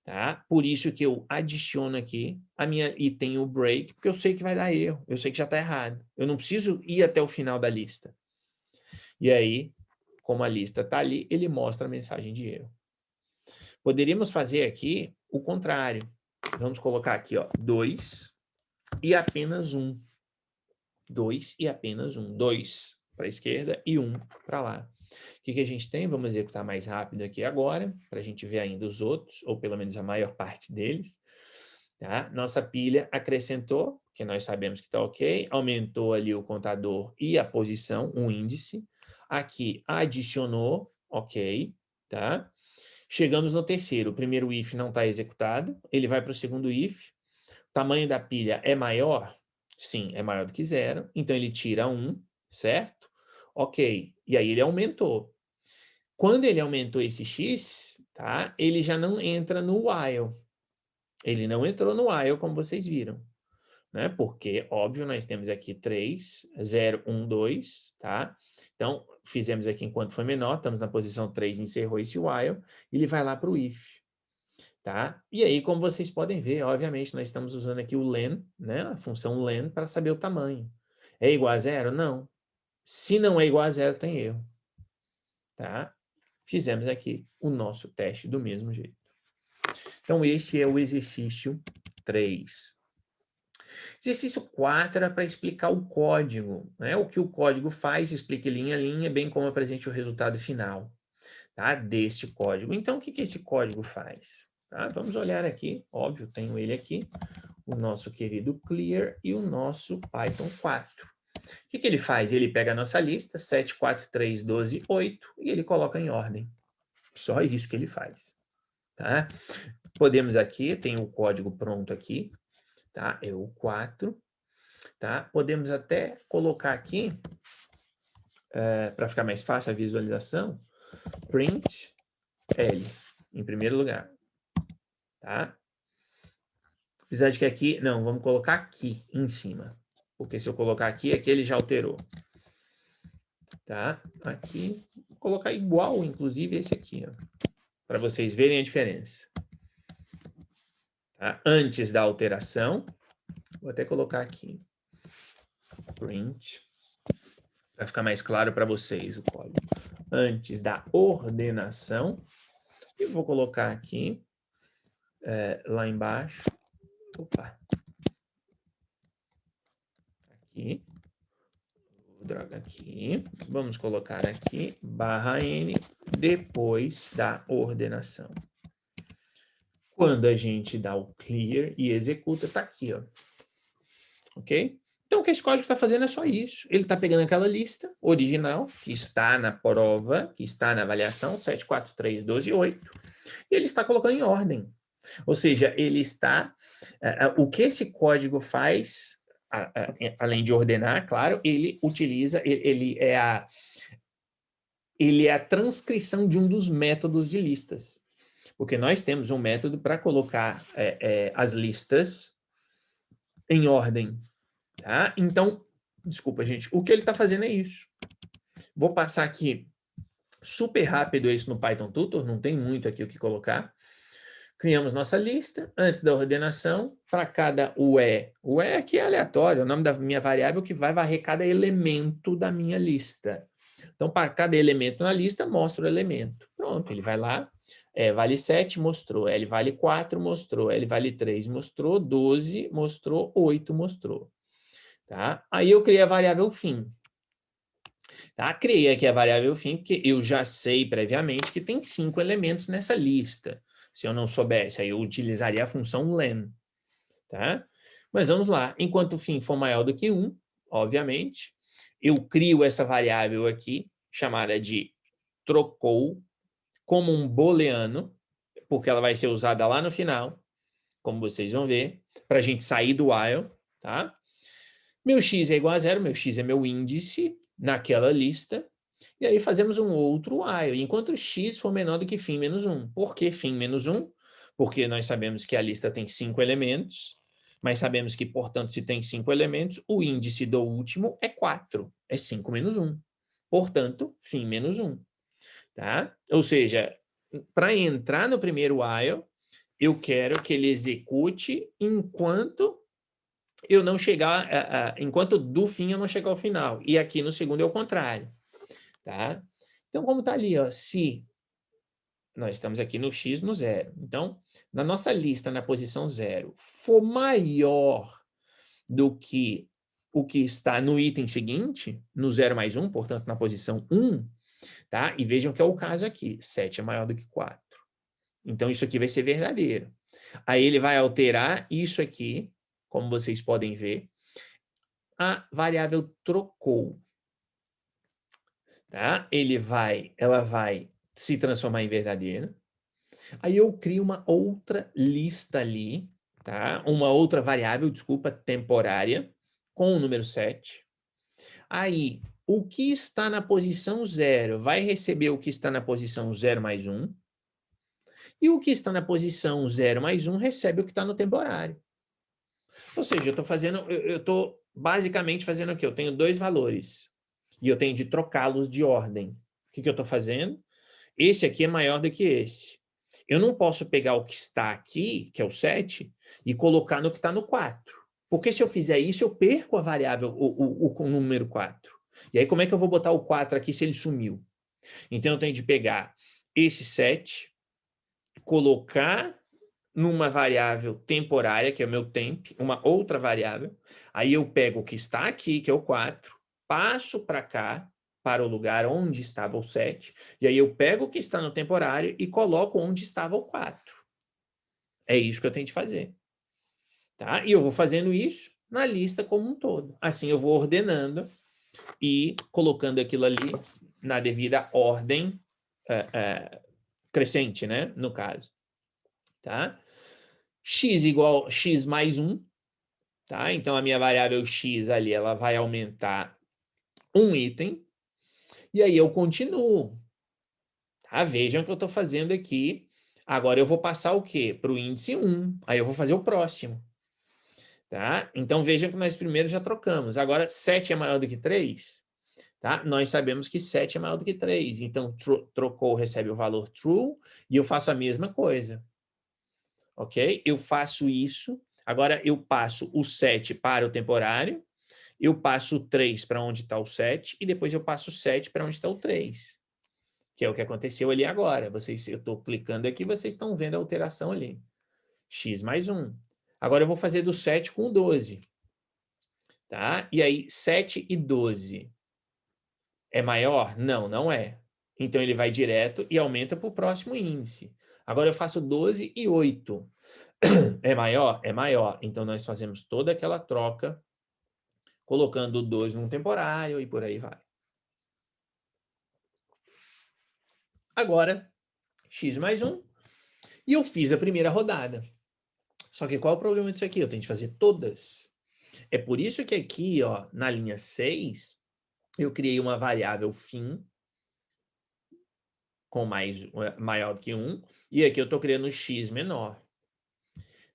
Tá? Por isso que eu adiciono aqui e tenho o break, porque eu sei que vai dar erro, eu sei que já está errado. Eu não preciso ir até o final da lista. E aí, como a lista está ali, ele mostra a mensagem de erro. Poderíamos fazer aqui o contrário. Vamos colocar aqui, 2 e apenas 1. 2 e apenas 1. 2 para a esquerda e 1 para lá. O que a gente tem? Vamos executar mais rápido aqui agora, para a gente ver ainda os outros, ou pelo menos a maior parte deles. Tá? Nossa pilha acrescentou, que nós sabemos que está ok, aumentou ali o contador e a posição, um índice. Aqui adicionou, ok, tá? Chegamos no terceiro, o primeiro if não está executado, ele vai para o segundo if. O tamanho da pilha é maior? Sim, é maior do que 0, então ele tira 1, certo? Ok, e aí ele aumentou. Quando ele aumentou esse x, tá? Ele já não entra no while. Ele não entrou no while, como vocês viram. Né? Porque, óbvio, nós temos aqui 3, 0, 1, 2, tá? Então, fizemos aqui enquanto foi menor, estamos na posição 3, encerrou esse while, e ele vai lá para o if. Tá? E aí, como vocês podem ver, obviamente, nós estamos usando aqui o len, né? A função len, para saber o tamanho. É igual a 0? Não. Se não é igual a 0, tem erro. Tá? Fizemos aqui o nosso teste do mesmo jeito. Então, esse é o exercício 3. Exercício 4 era para explicar o código, né? O que o código faz, explique linha a linha, bem como apresente o resultado final, tá? Deste código. Então, o que esse código faz? Tá? Vamos olhar aqui, óbvio, tenho ele aqui, o nosso querido Clear e o nosso Python 4. O que ele faz? Ele pega a nossa lista, 7, 4, 3, 12, 8, e ele coloca em ordem. Só isso que ele faz, tá? Podemos aqui, tem o código pronto aqui, tá? É o 4, tá? Podemos até colocar aqui, para ficar mais fácil a visualização, print L, em primeiro lugar, tá? Apesar de que aqui, não, vamos colocar aqui em cima, porque se eu colocar aqui, aqui ele já alterou, tá? Aqui, vou colocar igual, inclusive, esse aqui, ó, para vocês verem a diferença. Tá? Antes da alteração, vou até colocar aqui, print, para ficar mais claro para vocês o código. Antes da ordenação, e vou colocar aqui, lá embaixo, opa, aqui, droga aqui, vamos colocar aqui, barra N, depois da ordenação. Quando a gente dá o clear e executa, tá aqui, ó. Ok? Então, o que esse código está fazendo é só isso. Ele está pegando aquela lista original, que está na prova, que está na avaliação, 7, 4, 3, 12, 8, e ele está colocando em ordem. Ou seja, ele está... o que esse código faz, além de ordenar, claro, ele utiliza... Ele é a transcrição de um dos métodos de listas. Porque nós temos um método para colocar as listas em ordem. Tá? Então, desculpa, gente, o que ele está fazendo é isso. Vou passar aqui super rápido isso no Python Tutor, não tem muito aqui o que colocar. Criamos nossa lista, antes da ordenação, para cada UE. UE aqui é aleatório, é o nome da minha variável que vai varrer cada elemento da minha lista. Então, para cada elemento na lista, mostra o elemento. Pronto, ele vai lá, vale 7, mostrou, L vale 4, mostrou, L vale 3, mostrou, 12, mostrou, 8, mostrou. Tá? Aí eu criei a variável fim. Tá? Criei aqui a variável fim, porque eu já sei previamente que tem 5 elementos nessa lista. Se eu não soubesse, aí eu utilizaria a função len. Tá? Mas vamos lá. Enquanto o fim for maior do que 1, obviamente, eu crio essa variável aqui, chamada de trocou, como um booleano, porque ela vai ser usada lá no final, como vocês vão ver, para a gente sair do while. Tá? Meu x é igual a 0, meu x é meu índice naquela lista, e aí fazemos um outro while, enquanto x for menor do que fim menos 1. Por que fim menos 1? Porque nós sabemos que a lista tem 5 elementos, mas sabemos que, portanto, se tem 5 elementos, o índice do último é 4, é 5 menos 1. Portanto, fim menos 1. Tá? Ou seja, para entrar no primeiro while, eu quero que ele execute enquanto eu não chegar, enquanto do fim eu não chegar ao final. E aqui no segundo é o contrário. Tá? Então, como está ali, ó, se nós estamos aqui no x no 0. Então, na nossa lista, na posição 0, for maior do que o que está no item seguinte, no 0 mais 1, portanto, na posição 1, tá? E vejam que é o caso aqui, 7 é maior do que 4. Então, isso aqui vai ser verdadeiro. Aí ele vai alterar isso aqui, como vocês podem ver, a variável trocou. Tá? Ela vai se transformar em verdadeira. Aí eu crio uma outra lista ali, tá? Uma outra variável, desculpa, temporária, com o número 7. Aí, o que está na posição 0 vai receber o que está na posição 0 mais 1. E o que está na posição 0 mais 1 recebe o que está no temporário. Ou seja, eu estou basicamente fazendo aqui, eu tenho 2 valores. E eu tenho de trocá-los de ordem. O que eu estou fazendo? Esse aqui é maior do que esse. Eu não posso pegar o que está aqui, que é o 7, e colocar no que está no 4. Porque se eu fizer isso, eu perco a variável, o número 4. E aí, como é que eu vou botar o 4 aqui se ele sumiu? Então, eu tenho de pegar esse 7, colocar numa variável temporária, que é o meu temp, uma outra variável. Aí eu pego o que está aqui, que é o 4, passo para cá, para o lugar onde estava o 7, e aí eu pego o que está no temporário e coloco onde estava o 4. É isso que eu tenho de fazer. Tá? E eu vou fazendo isso na lista como um todo. Assim eu vou ordenando e colocando aquilo ali na devida ordem crescente, né? No caso. Tá? X igual x mais 1. Tá? Então, a minha variável x ali, ela vai aumentar um item. E aí eu continuo. Tá? Vejam o que eu estou fazendo aqui. Agora eu vou passar o quê? Para o índice 1. Aí eu vou fazer o próximo. Tá? Então, vejam que nós primeiro já trocamos. Agora, 7 é maior do que 3? Tá? Nós sabemos que 7 é maior do que 3. Então, trocou, recebe o valor true. E eu faço a mesma coisa. Ok? Eu faço isso. Agora, eu passo o 7 para o temporário. Eu passo o 3 para onde está o 7. E depois eu passo o 7 para onde está o 3. Que é o que aconteceu ali agora. Eu estou clicando aqui, vocês estão vendo a alteração ali. X mais 1. Agora eu vou fazer do 7 com o 12. Tá? E aí, 7 e 12 é maior? Não, não é. Então, ele vai direto e aumenta para o próximo índice. Agora, eu faço 12 e 8. É maior? É maior. Então, nós fazemos toda aquela troca, colocando o 2 num temporário e por aí vai. Agora, x mais 1. E eu fiz a primeira rodada. Só que qual é o problema disso aqui? Eu tenho que fazer todas. É por isso que aqui, ó, na linha 6, eu criei uma variável fim com maior do que 1. E aqui eu estou criando x menor.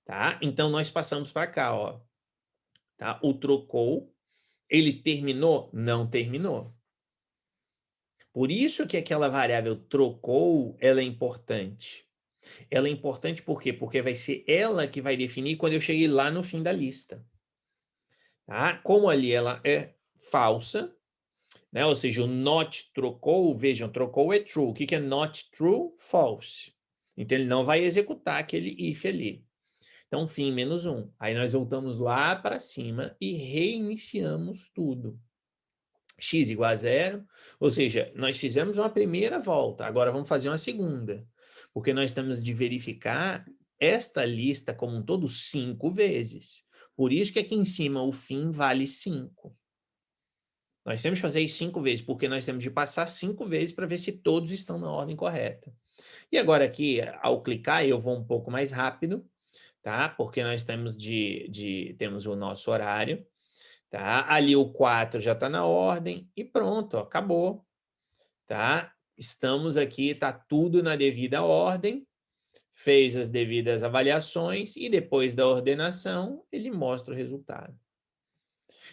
Tá? Então, nós passamos para cá, ó. Tá? O trocou, ele terminou? Não terminou. Por isso que aquela variável trocou, ela é importante. Ela é importante por quê? Porque vai ser ela que vai definir quando eu cheguei lá no fim da lista. Tá? Como ali ela é falsa, né? Ou seja, o not trocou, vejam, trocou é true. O que é not true? False. Então, ele não vai executar aquele if ali. Então, fim menos 1. Aí nós voltamos lá para cima e reiniciamos tudo. X igual a 0, ou seja, nós fizemos uma primeira volta, agora vamos fazer uma segunda, porque nós temos de verificar esta lista como um todo 5 vezes. Por isso que aqui em cima o fim vale 5. Nós temos de fazer isso 5 vezes, porque nós temos de passar 5 vezes para ver se todos estão na ordem correta. E agora aqui, ao clicar, eu vou um pouco mais rápido, tá? Porque nós temos temos o nosso horário. Tá? Ali o 4 já está na ordem e pronto, ó, acabou. Tá? Estamos aqui, está tudo na devida ordem, fez as devidas avaliações e depois da ordenação ele mostra o resultado.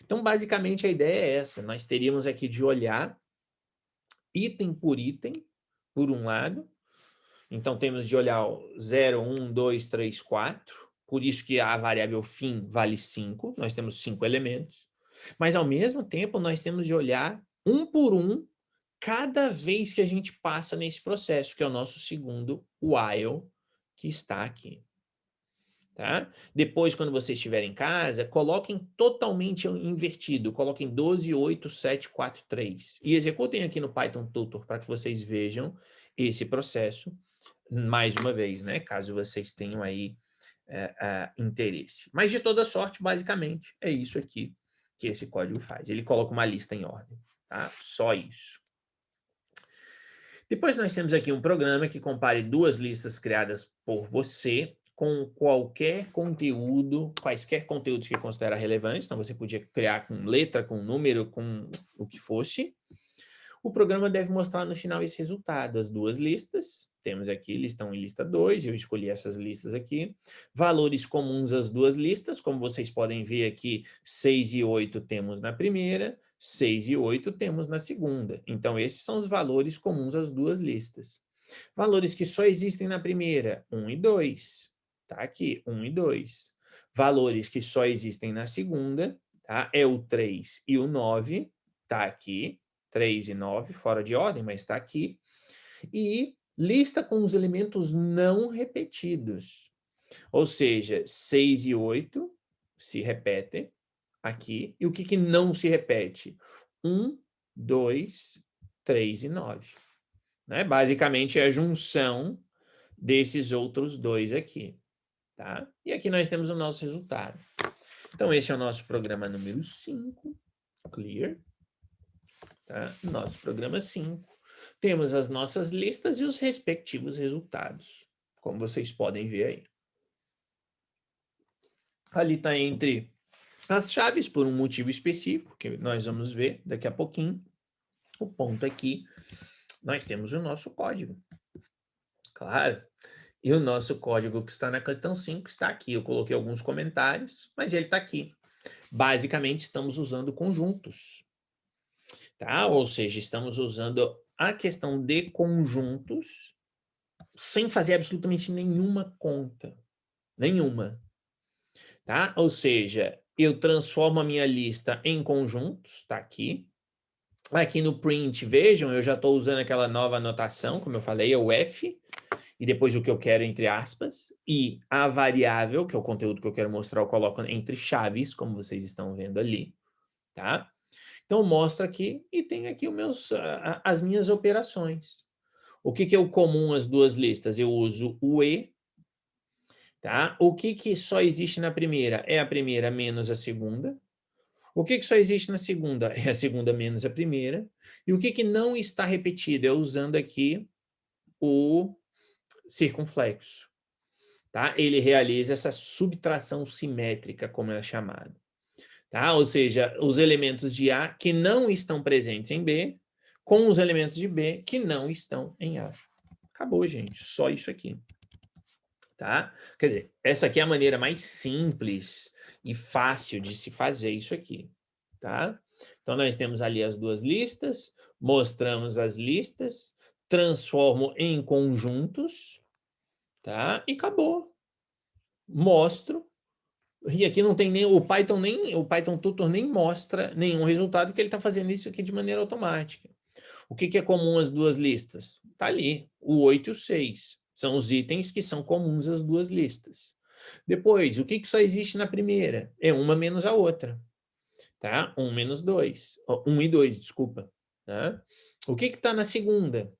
Então, basicamente, a ideia é essa. Nós teríamos aqui de olhar item por item, por um lado. Então, temos de olhar 0, 1, 2, 3, 4. Por isso que a variável fim vale 5. Nós temos 5 elementos. Mas, ao mesmo tempo, nós temos de olhar um por um cada vez que a gente passa nesse processo, que é o nosso segundo while, que está aqui. Tá? Depois, quando você estiver em casa, coloquem totalmente invertido. Coloquem 12, 8, 7, 4, 3. E executem aqui no Python Tutor para que vocês vejam esse processo mais uma vez, né? Caso vocês tenham aí interesse. Mas, de toda sorte, basicamente, é isso aqui que esse código faz. Ele coloca uma lista em ordem. Tá? Só isso. Depois nós temos aqui um programa que compare duas listas criadas por você com quaisquer conteúdos que considera relevantes. Então, você podia criar com letra, com número, com o que fosse. O programa deve mostrar no final esse resultado, as duas listas. Temos aqui lista 1 e lista 2, eu escolhi essas listas aqui. Valores comuns às duas listas, como vocês podem ver aqui, 6 e 8 temos na primeira, 6 e 8 temos na segunda. Então, esses são os valores comuns às duas listas. Valores que só existem na primeira, 1 e 2. Tá aqui, 1 e 2. Valores que só existem na segunda, tá? É o 3 e o 9, tá aqui. 3 e 9, fora de ordem, mas está aqui. E lista com os elementos não repetidos. Ou seja, 6 e 8 se repetem aqui. E o que não se repete? 1, 2, 3 e 9. Né? Basicamente, é a junção desses outros dois aqui. Tá? E aqui nós temos o nosso resultado. Então, esse é o nosso programa número 5. Clear. Tá? Nosso programa 5. Temos as nossas listas e os respectivos resultados, como vocês podem ver aí. Ali está entre as chaves por um motivo específico, que nós vamos ver daqui a pouquinho. O ponto aqui, nós temos o nosso código. Claro. E o nosso código que está na questão 5 está aqui. Eu coloquei alguns comentários, mas ele está aqui. Basicamente, estamos usando conjuntos. Tá? Ou seja, estamos usando a questão de conjuntos sem fazer absolutamente nenhuma conta. Nenhuma. Tá? Ou seja, eu transformo a minha lista em conjuntos, está aqui. Aqui no print, vejam, eu já estou usando aquela nova anotação, como eu falei, é o F, e depois o que eu quero entre aspas, e a variável, que é o conteúdo que eu quero mostrar, eu coloco entre chaves, como vocês estão vendo ali, tá? Então, mostra aqui, e tem aqui as minhas operações. O que é o comum às duas listas? Eu uso o E, tá? O que só existe na primeira? É a primeira menos a segunda. O que só existe na segunda? É a segunda menos a primeira. E o que não está repetido? É usando aqui o circunflexo. Tá? Ele realiza essa subtração simétrica, como é chamado. Tá? Ou seja, os elementos de A que não estão presentes em B, com os elementos de B que não estão em A. Acabou, gente. Só isso aqui. Tá? Quer dizer, essa aqui é a maneira mais simples e fácil de se fazer isso aqui. Tá? Então, nós temos ali as duas listas, mostramos as listas, transformo em conjuntos, tá? E acabou. Mostro. E aqui não tem nem o Python Tutor nem mostra nenhum resultado, porque ele está fazendo isso aqui de maneira automática. O que é comum às duas listas? Está ali, o 8 e o 6. São os itens que são comuns às duas listas. Depois, o que só existe na primeira? É uma menos a outra. Tá? 1 menos 2. 1 e 2, desculpa. Tá? O que está na segunda?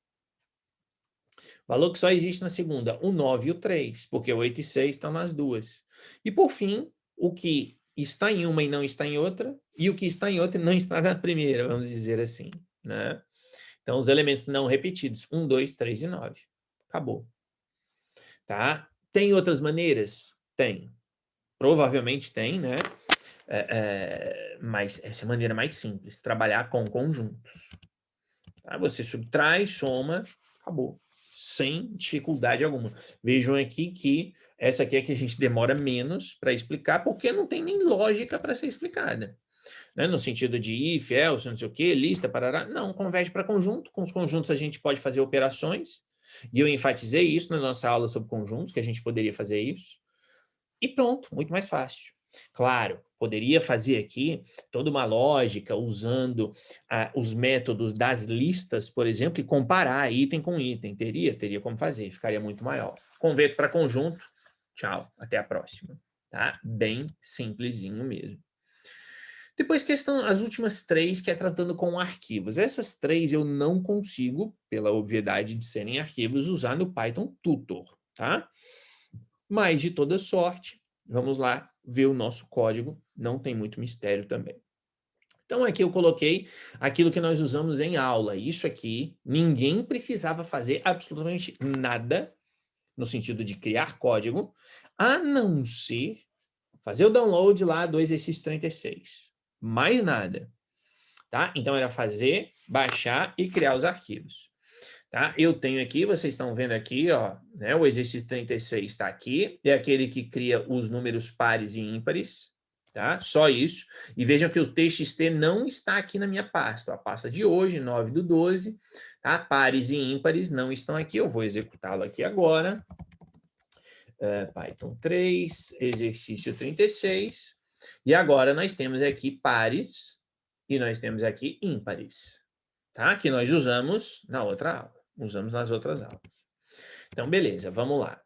Valor que só existe na segunda, o 9 e o 3, porque o 8 e 6 estão nas duas. E, por fim, o que está em uma e não está em outra, e o que está em outra e não está na primeira, vamos dizer assim. Né? Então, os elementos não repetidos, 1, 2, 3 e 9. Acabou. Tá? Tem outras maneiras? Tem. Provavelmente tem, né? Mas essa é a maneira mais simples, trabalhar com conjuntos. Tá? Você subtrai, soma, acabou. Sem dificuldade alguma. Vejam aqui que essa aqui é que a gente demora menos para explicar, porque não tem nem lógica para ser explicada. Né? No sentido de if, else, não sei o quê, lista, parará. Não, converte para conjunto. Com os conjuntos a gente pode fazer operações. E eu enfatizei isso na nossa aula sobre conjuntos, que a gente poderia fazer isso. E pronto, muito mais fácil. Claro, poderia fazer aqui toda uma lógica usando os métodos das listas, por exemplo, e comparar item com item. Teria como fazer, ficaria muito maior. Converto para conjunto, tchau, até a próxima. Tá? Bem simplesinho mesmo. Depois questão, as últimas três, que é tratando com arquivos. Essas três eu não consigo, pela obviedade de serem arquivos, usar no Python Tutor, tá? Mas, de toda sorte, vamos lá ver o nosso código, não tem muito mistério também. Então, aqui eu coloquei aquilo que nós usamos em aula. Isso aqui, ninguém precisava fazer absolutamente nada, no sentido de criar código, a não ser fazer o download lá do exercício 36. Mais nada. Tá? Então, era fazer, baixar e criar os arquivos. Tá? Eu tenho aqui, vocês estão vendo aqui, ó, né, o exercício 36 está aqui, é aquele que cria os números pares e ímpares, tá? Só isso. E vejam que o txt não está aqui na minha pasta, a pasta de hoje, 9/12, tá? Pares e ímpares não estão aqui, eu vou executá-lo aqui agora. Python 3, exercício 36, e agora nós temos aqui pares e nós temos aqui ímpares, tá? Que nós usamos na outra aula. Usamos nas outras aulas. Então, beleza, vamos lá.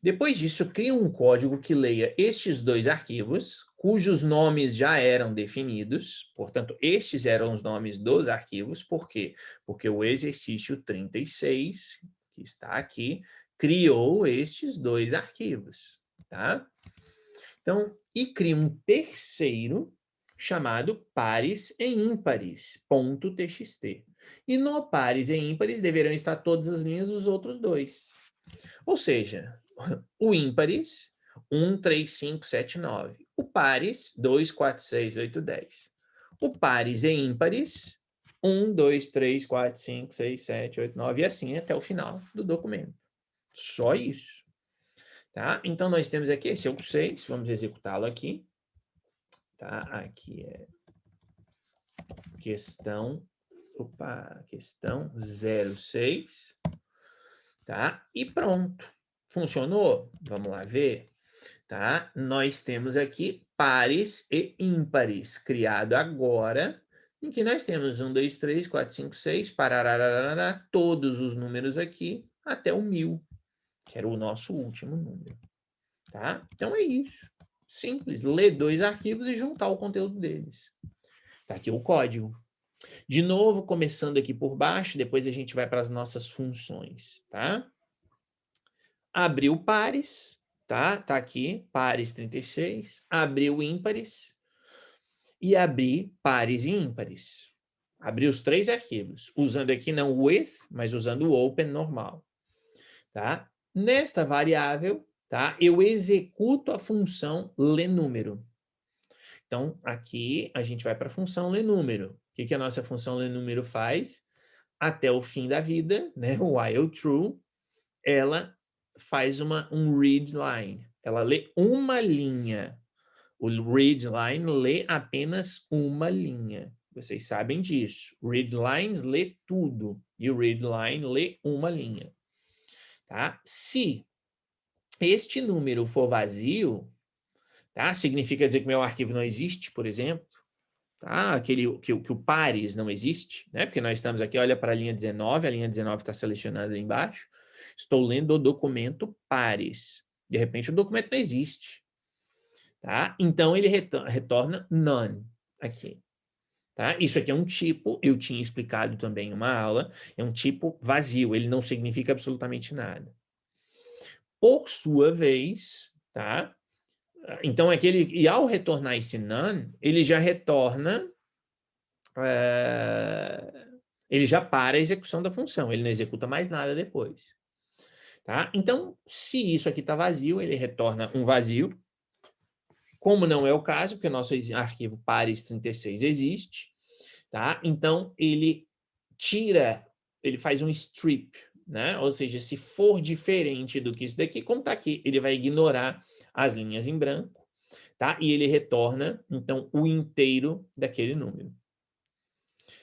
Depois disso, cria um código que leia estes dois arquivos, cujos nomes já eram definidos. Portanto, estes eram os nomes dos arquivos. Por quê? Porque o exercício 36, que está aqui, criou estes dois arquivos, tá? Então, e cria um terceiro chamado pares e ímpares, .txt. E no pares e ímpares deverão estar todas as linhas dos outros dois. Ou seja, o ímpares, 1, 3, 5, 7, 9. O pares, 2, 4, 6, 8, 10. O pares e ímpares, 1, 2, 3, 4, 5, 6, 7, 8, 9, e assim até o final do documento. Só isso. Tá? Então, nós temos aqui, esse é o 6, vamos executá-lo aqui. Tá? Aqui é questão 06. Tá? E pronto. Funcionou? Vamos lá ver. Tá? Nós temos aqui pares e ímpares, criado agora, em que nós temos 1, 2, 3, 4, 5, 6, pararararara, todos os números aqui, até o 1000, que era o nosso último número. Tá? Então é isso. Simples. Ler dois arquivos e juntar o conteúdo deles. Tá aqui o código. De novo, começando aqui por baixo, depois a gente vai para as nossas funções, tá? Abriu pares, tá? Tá aqui, pares 36. Abriu ímpares. E abrir pares e ímpares. Abrir os três arquivos, usando aqui não o with, mas usando o open normal, tá? Nesta variável, tá? Eu executo a função lenúmero. Então, aqui a gente vai para a função lenúmero. O que a nossa função lenúmero faz? Até o fim da vida, né? O while true, ela faz um read line. Ela lê uma linha. O read line lê apenas uma linha. Vocês sabem disso. Read lines lê tudo. E o read line lê uma linha. Tá? Se este número for vazio, tá? Significa dizer que meu arquivo não existe, por exemplo. Tá? Que o pares não existe, né? Porque nós estamos aqui, olha para a linha 19, a linha 19 está selecionada ali embaixo. Estou lendo o documento pares. De repente o documento não existe. Tá? Então ele retorna none aqui. Tá? Isso aqui é um tipo, eu tinha explicado também em uma aula, é um tipo vazio, ele não significa absolutamente nada. Por sua vez, tá? Então, e ao retornar esse none, ele já retorna, ele já para a execução da função, ele não executa mais nada depois. Tá? Então, se isso aqui está vazio, ele retorna um vazio. Como não é o caso, porque o nosso arquivo pares 36 existe, tá? Então, ele faz um strip, né? Ou seja, se for diferente do que isso daqui, como está aqui, ele vai ignorar as linhas em branco, tá? E ele retorna, então, o inteiro daquele número.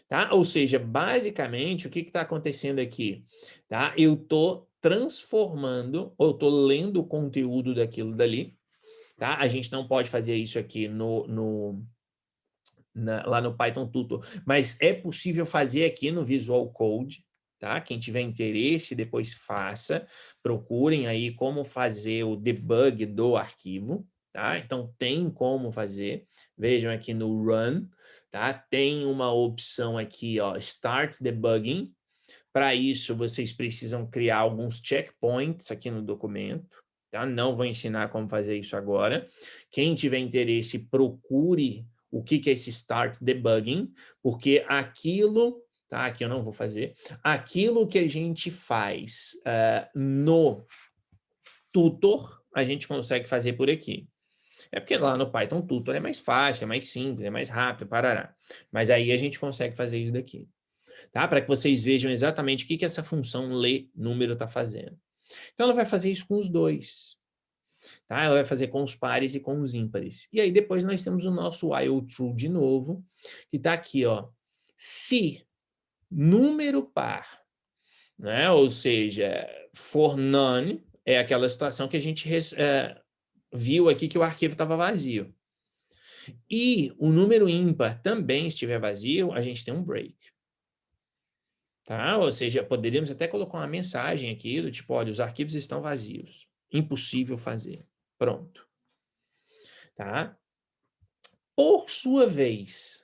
Tá? Ou seja, basicamente, o que está acontecendo aqui? Tá? Eu estou transformando, ou estou lendo o conteúdo daquilo dali, tá? A gente não pode fazer isso aqui lá no Python Tutor, mas é possível fazer aqui no Visual Code, tá? Quem tiver interesse, depois faça. Procurem aí como fazer o debug do arquivo, tá? Então, tem como fazer. Vejam aqui no Run, tá? Tem uma opção aqui, ó, Start Debugging. Para isso, vocês precisam criar alguns checkpoints aqui no documento, tá? Não vou ensinar como fazer isso agora. Quem tiver interesse, procure o que é esse Start Debugging, porque aquilo, tá? Aqui eu não vou fazer. Aquilo que a gente faz no Tutor, a gente consegue fazer por aqui. É porque lá no Python Tutor é mais fácil, é mais simples, é mais rápido, parará. Mas aí a gente consegue fazer isso daqui. Tá? Para que vocês vejam exatamente o que essa função ler número está fazendo. Então, ela vai fazer isso com os dois. Tá? Ela vai fazer com os pares e com os ímpares. E aí, depois, nós temos o nosso while true de novo, que está aqui, ó. Se número par, né? Ou seja, for none, é aquela situação que a gente viu aqui que o arquivo estava vazio. E o número ímpar também estiver vazio, a gente tem um break. Tá? Ou seja, poderíamos até colocar uma mensagem aqui do tipo, olha, os arquivos estão vazios. Impossível fazer. Pronto. Tá? Por sua vez,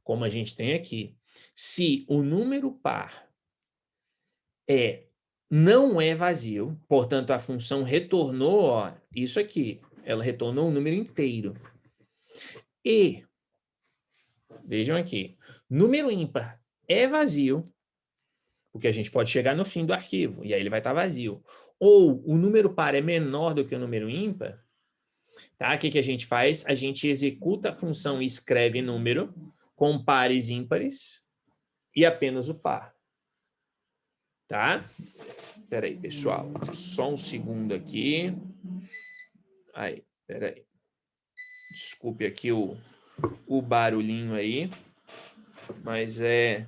como a gente tem aqui, se o número par não é vazio, portanto, a função retornou, ó, isso aqui, ela retornou um número inteiro. E, vejam aqui, número ímpar é vazio, porque a gente pode chegar no fim do arquivo, e aí ele vai estar vazio. Ou o número par é menor do que o número ímpar, tá? O que a gente faz? A gente executa a função escreve número com pares ímpares e apenas o par. Tá? Espera aí, pessoal. Só um segundo aqui. Aí, espera aí. Desculpe aqui o barulhinho aí. Mas é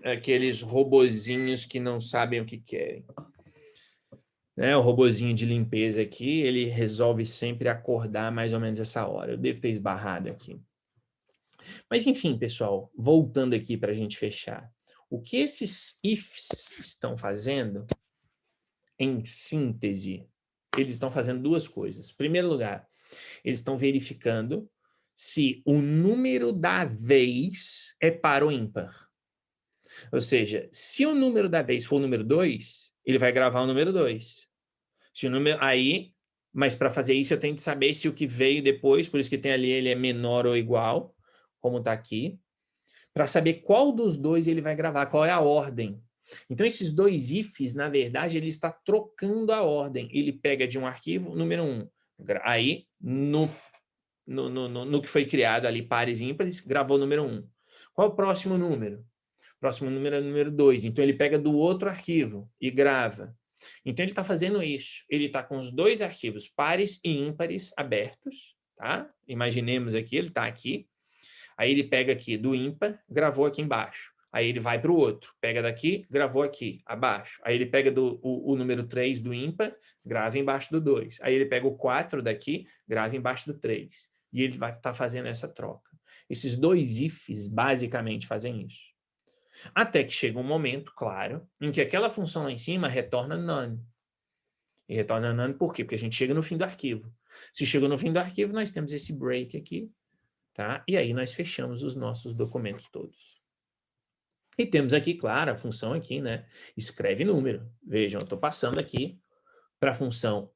aqueles robozinhos que não sabem o que querem. O robozinho de limpeza aqui, ele resolve sempre acordar mais ou menos essa hora. Eu devo ter esbarrado aqui. Mas, enfim, pessoal, voltando aqui para a gente fechar. O que esses ifs estão fazendo, em síntese, eles estão fazendo duas coisas. Em primeiro lugar, eles estão verificando se o número da vez é par ou ímpar. Ou seja, se o número da vez for o número 2, ele vai gravar o número 2. Se o número mas para fazer isso eu tenho que saber se o que veio depois, por isso que tem ali, ele é menor ou igual, como está aqui, para saber qual dos dois ele vai gravar, qual é a ordem. Então, esses dois ifs, na verdade, ele está trocando a ordem. Ele pega de um arquivo, número 1. Aí, no que foi criado ali, pares e ímpares, gravou o número 1. Qual é o próximo número? O próximo número é o número 2. Então, ele pega do outro arquivo e grava. Então, ele está fazendo isso. Ele está com os dois arquivos, pares e ímpares, abertos. Tá? Imaginemos aqui, ele está aqui. Aí ele pega aqui do ímpar, gravou aqui embaixo. Aí ele vai para o outro, pega daqui, gravou aqui, abaixo. Aí ele pega o número 3 do ímpar, grava embaixo do 2. Aí ele pega o 4 daqui, grava embaixo do 3. E ele vai estar fazendo essa troca. Esses dois ifs basicamente fazem isso. Até que chega um momento, claro, em que aquela função lá em cima retorna none. E retorna none por quê? Porque a gente chega no fim do arquivo. Se chegou no fim do arquivo, nós temos esse break aqui, tá? E aí nós fechamos os nossos documentos todos. E temos aqui, claro, a função aqui, né? Escreve número. Vejam, eu estou passando aqui para a função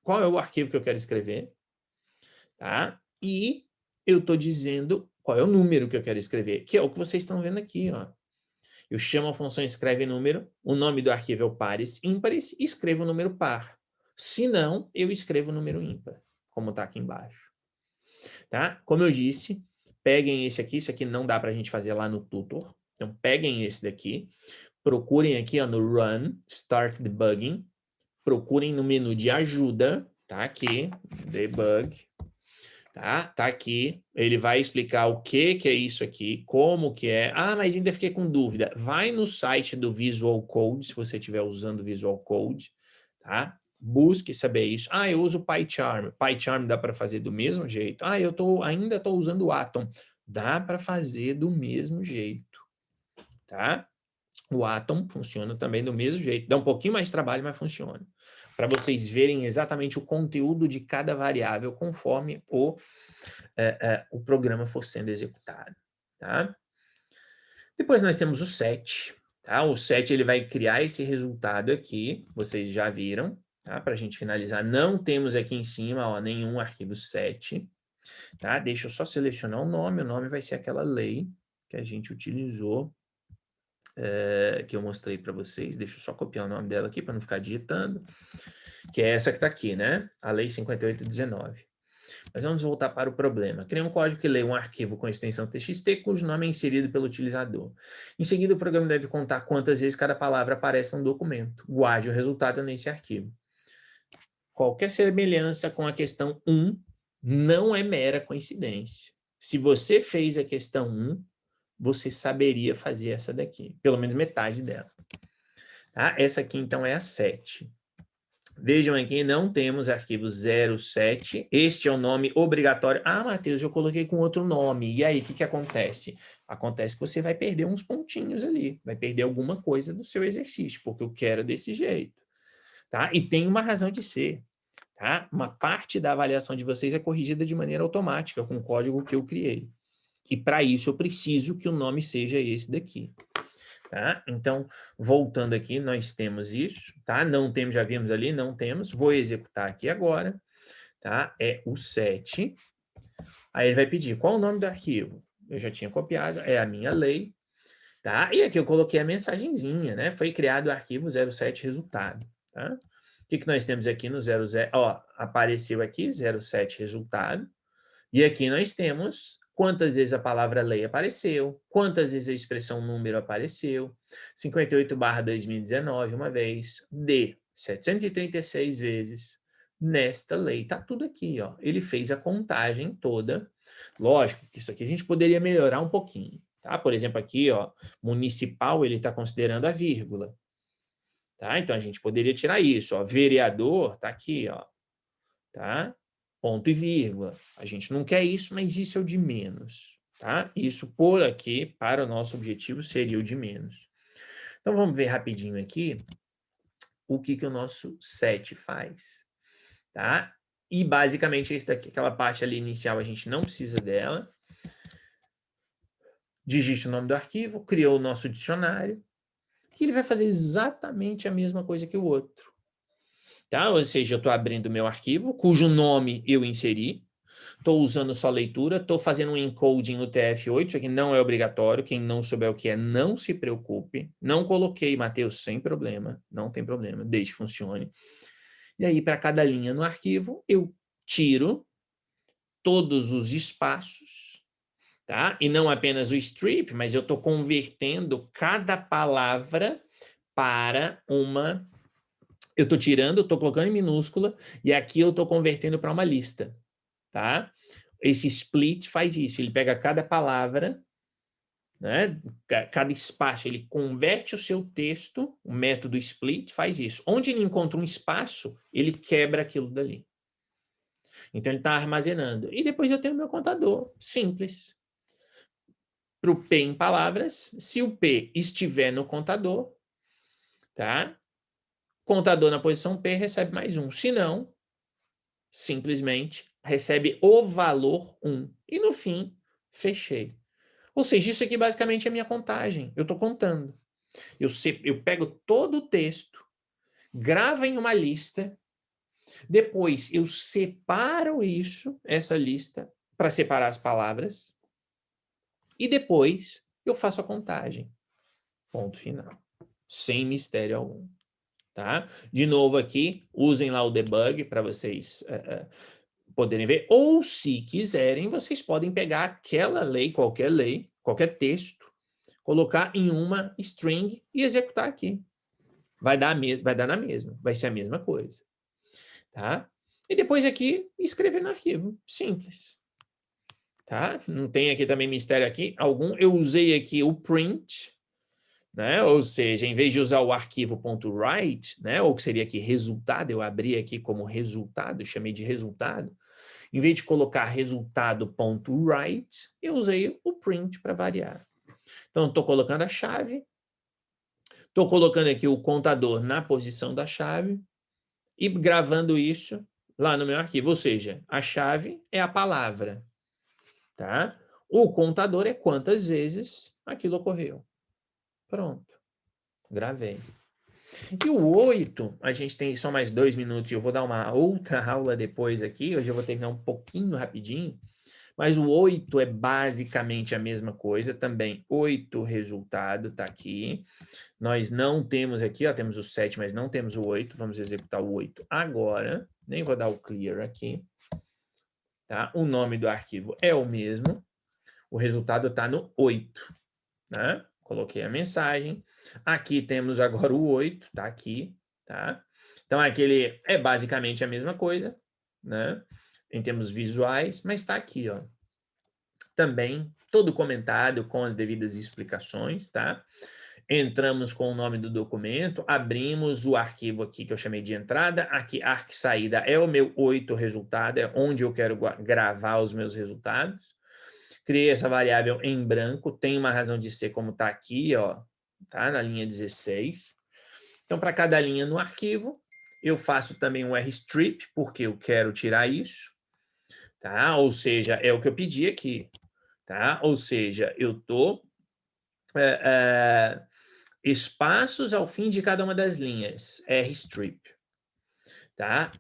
qual é o arquivo que eu quero escrever, tá? E eu estou dizendo qual é o número que eu quero escrever, que é o que vocês estão vendo aqui, ó. Eu chamo a função escreve número, o nome do arquivo é o pares ímpares, e escrevo o número par. Se não, eu escrevo o número ímpar, como está aqui embaixo. Tá? Como eu disse, peguem esse aqui, isso aqui não dá para a gente fazer lá no tutor. Então, peguem esse daqui, procurem aqui ó, no Run, Start Debugging, procurem no menu de ajuda, tá aqui, Debug, tá aqui, ele vai explicar o que é isso aqui, como que é. Ah, mas ainda fiquei com dúvida. Vai no site do Visual Code, se você estiver usando Visual Code, tá? Busque saber isso. Ah, eu uso PyCharm. PyCharm dá para fazer do mesmo jeito. Ah, ainda estou usando o Atom. Dá para fazer do mesmo jeito, tá? O Atom funciona também do mesmo jeito. Dá um pouquinho mais de trabalho, mas funciona. Para vocês verem exatamente o conteúdo de cada variável conforme o programa for sendo executado, tá? Depois nós temos o set, tá? O set ele vai criar esse resultado aqui, vocês já viram, tá? Para a gente finalizar, não temos aqui em cima ó, nenhum arquivo set, tá? Deixa eu só selecionar o nome vai ser aquela lei que a gente utilizou, que eu mostrei para vocês. Deixa eu só copiar o nome dela aqui para não ficar digitando, que é essa que está aqui, né? A lei 5819. Mas vamos voltar para o problema. Cria um código que lê um arquivo com extensão TXT cujo nome é inserido pelo utilizador. Em seguida, o programa deve contar quantas vezes cada palavra aparece no documento. Guarde o resultado nesse arquivo. Qualquer semelhança com a questão 1 não é mera coincidência. Se você fez a questão 1, você saberia fazer essa daqui, pelo menos metade dela. Tá? Essa aqui, então, é a 7. Vejam aqui, não temos arquivo 07. Este é o nome obrigatório. Ah, Matheus, eu coloquei com outro nome. E aí, o que acontece? Acontece que você vai perder uns pontinhos ali. Vai perder alguma coisa do seu exercício, porque eu quero desse jeito. tá? E tem uma razão de ser, tá? Uma parte da avaliação de vocês é corrigida de maneira automática com o código que eu criei. E para isso eu preciso que o nome seja esse daqui. Tá? Então, voltando aqui, nós temos isso, tá? Não temos, já vimos ali, não temos. Vou executar aqui agora, tá? É o 7. Aí ele vai pedir, qual o nome do arquivo? Eu já tinha copiado, é a minha lei, tá? E aqui eu coloquei a mensagenzinha, né? Foi criado o arquivo 07 resultado, tá? O que nós temos aqui no 00? Ó, apareceu aqui 07 resultado. E aqui nós temos quantas vezes a palavra lei apareceu, quantas vezes a expressão número apareceu, 58/2019 uma vez, D, 736 vezes, nesta lei. Está tudo aqui, ó. Ele fez a contagem toda. Lógico que isso aqui a gente poderia melhorar um pouquinho, tá? Por exemplo, aqui, ó, municipal, ele está considerando a vírgula. Tá? Então, a gente poderia tirar isso, ó. Vereador, está aqui, ó. Tá? Ponto e vírgula. A gente não quer isso, mas isso é o de menos, tá? Isso por aqui, para o nosso objetivo, seria o de menos. Então, vamos ver rapidinho aqui o que o nosso set faz, tá? E, basicamente, esse daqui, aquela parte ali inicial, a gente não precisa dela. Digite o nome do arquivo, criou o nosso dicionário, e ele vai fazer exatamente a mesma coisa que o outro. Tá? Ou seja, eu estou abrindo o meu arquivo, cujo nome eu inseri, estou usando só leitura, estou fazendo um encoding no TF8, isso aqui não é obrigatório, quem não souber o que é, não se preocupe. Não coloquei, Matheus, sem problema, não tem problema, deixe que funcione. E aí, para cada linha no arquivo, eu tiro todos os espaços, tá? E não apenas o strip, mas eu estou convertendo cada palavra para uma... Eu estou tirando, estou colocando em minúscula, e aqui eu estou convertendo para uma lista, tá? Esse split faz isso, ele pega cada palavra, né? Cada espaço, ele converte o seu texto, o método split faz isso. Onde ele encontra um espaço, ele quebra aquilo dali. Então, ele está armazenando. E depois eu tenho o meu contador, simples. Para o P em palavras, se o P estiver no contador, tá? Contador na posição P recebe mais um. Se não, simplesmente recebe o valor 1. E no fim, fechei. Ou seja, isso aqui basicamente é a minha contagem. Eu estou contando. Eu pego todo o texto, gravo em uma lista, depois eu separo isso, essa lista, para separar as palavras, e depois eu faço a contagem. Ponto final. Sem mistério algum. Tá? De novo aqui, usem lá o debug para vocês poderem ver. Ou, se quiserem, vocês podem pegar aquela lei, qualquer texto, colocar em uma string e executar aqui. Vai dar na mesma, vai ser a mesma coisa. Tá? E depois aqui, escrever no arquivo. Simples. Tá? Não tem aqui também mistério aqui algum. Eu usei aqui o print, né? Ou seja, em vez de usar o arquivo .write, né? Ou que seria aqui resultado, eu abri aqui como resultado, chamei de resultado. Em vez de colocar resultado.write, eu usei o print para variar. Então, estou colocando a chave, estou colocando aqui o contador na posição da chave e gravando isso lá no meu arquivo. Ou seja, a chave é a palavra, tá? O contador é quantas vezes aquilo ocorreu. Pronto, gravei. E o 8, a gente tem só mais 2 minutos e eu vou dar uma outra aula depois aqui, hoje eu vou terminar um pouquinho rapidinho, mas o 8 é basicamente a mesma coisa também. 8 resultado está aqui. Nós não temos aqui, ó, temos o 7, mas não temos o 8. Vamos executar o 8 agora. Nem vou dar o clear aqui. Tá? O nome do arquivo é o mesmo. O resultado está no 8. Né? Coloquei a mensagem. Aqui temos agora o 8, tá aqui. Tá? Então, aquele é basicamente a mesma coisa, né? Em termos visuais, mas está aqui, ó. Também todo comentado com as devidas explicações, tá? Entramos com o nome do documento, abrimos o arquivo aqui que eu chamei de entrada, aqui arc saída é o meu 8 resultado, é onde eu quero gravar os meus resultados. Criei essa variável em branco, tem uma razão de ser como está aqui, ó, tá? Na linha 16. Então, para cada linha no arquivo, Eu faço também um rstrip, porque eu quero tirar isso, tá? Ou seja, é o que eu pedi aqui, tá? Ou seja, eu estou espaços ao fim de cada uma das linhas, rstrip, tá?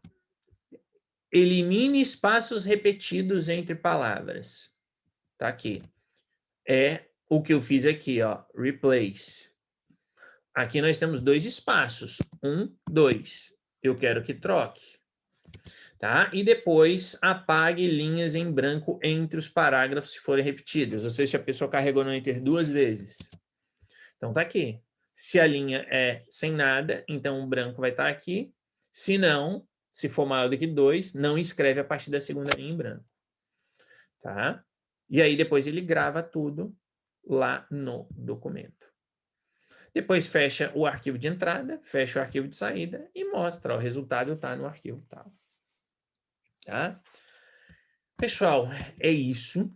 Elimine espaços repetidos entre palavras, tá aqui. É o que eu fiz aqui, ó, replace. Aqui nós temos 2 espaços, 1, 2. Eu quero que troque, tá? E depois apague linhas em branco entre os parágrafos se forem repetidas. Ou seja, se a pessoa carregou no Enter 2 vezes. Então tá aqui. Se a linha é sem nada, então o branco vai estar aqui. Se não, se for maior do que 2, não escreve a partir da segunda linha em branco, tá? E aí depois ele grava tudo lá no documento. Depois fecha o arquivo de entrada, fecha o arquivo de saída e mostra, ó, o resultado está no arquivo tal. Tá? Pessoal, é isso.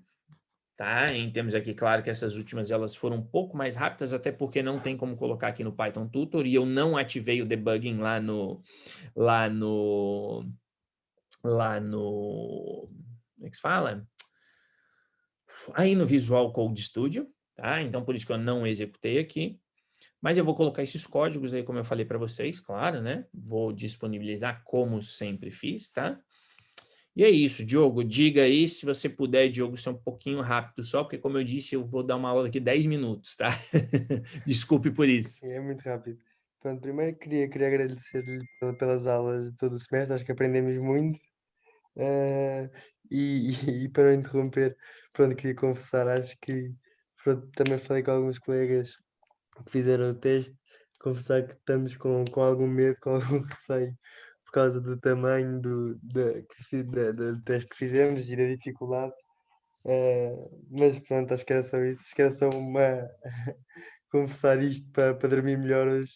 Tá? Temos aqui, claro, que essas últimas elas foram um pouco mais rápidas, até porque não tem como colocar aqui no Python Tutor, e eu não ativei o debugging lá no como é que se fala? Aí no Visual Code Studio, tá? Então, por isso que eu não executei aqui. Mas eu vou colocar esses códigos aí, como eu falei para vocês, claro, né? Vou disponibilizar como sempre fiz, tá? E é isso, Diogo. Diga aí, se você puder, Diogo, ser um pouquinho rápido só, porque, como eu disse, eu vou dar uma aula daqui 10 minutos, tá? Desculpe por isso. É muito rápido. Pronto, primeiro queria agradecer-lhe pelas aulas de todo o semestre, acho que aprendemos muito. Eh, e para não interromper, pronto, queria confessar, acho que pronto, também falei com alguns colegas que fizeram o teste, confessar que estamos com algum medo, com algum receio, por causa do tamanho do teste que fizemos e da dificuldade. Mas pronto, acho que era só isso, acho que era só uma confessar isto para dormir melhor hoje.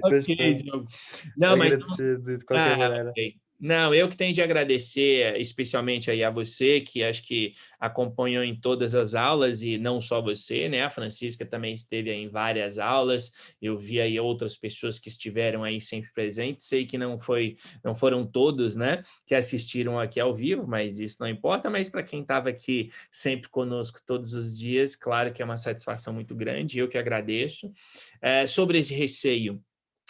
Ok, Mas pronto, Diogo. Não, mas agradecer de qualquer maneira. ok. Não, eu que tenho de agradecer, especialmente aí a você, que acho que acompanhou em todas as aulas, e não só você, né? A Francisca também esteve aí em várias aulas. Eu vi aí outras pessoas que estiveram aí sempre presentes. Sei que não foram todos, né, que assistiram aqui ao vivo, mas isso não importa. Mas para quem estava aqui sempre conosco todos os dias, claro que é uma satisfação muito grande. Eu que agradeço. Sobre esse receio,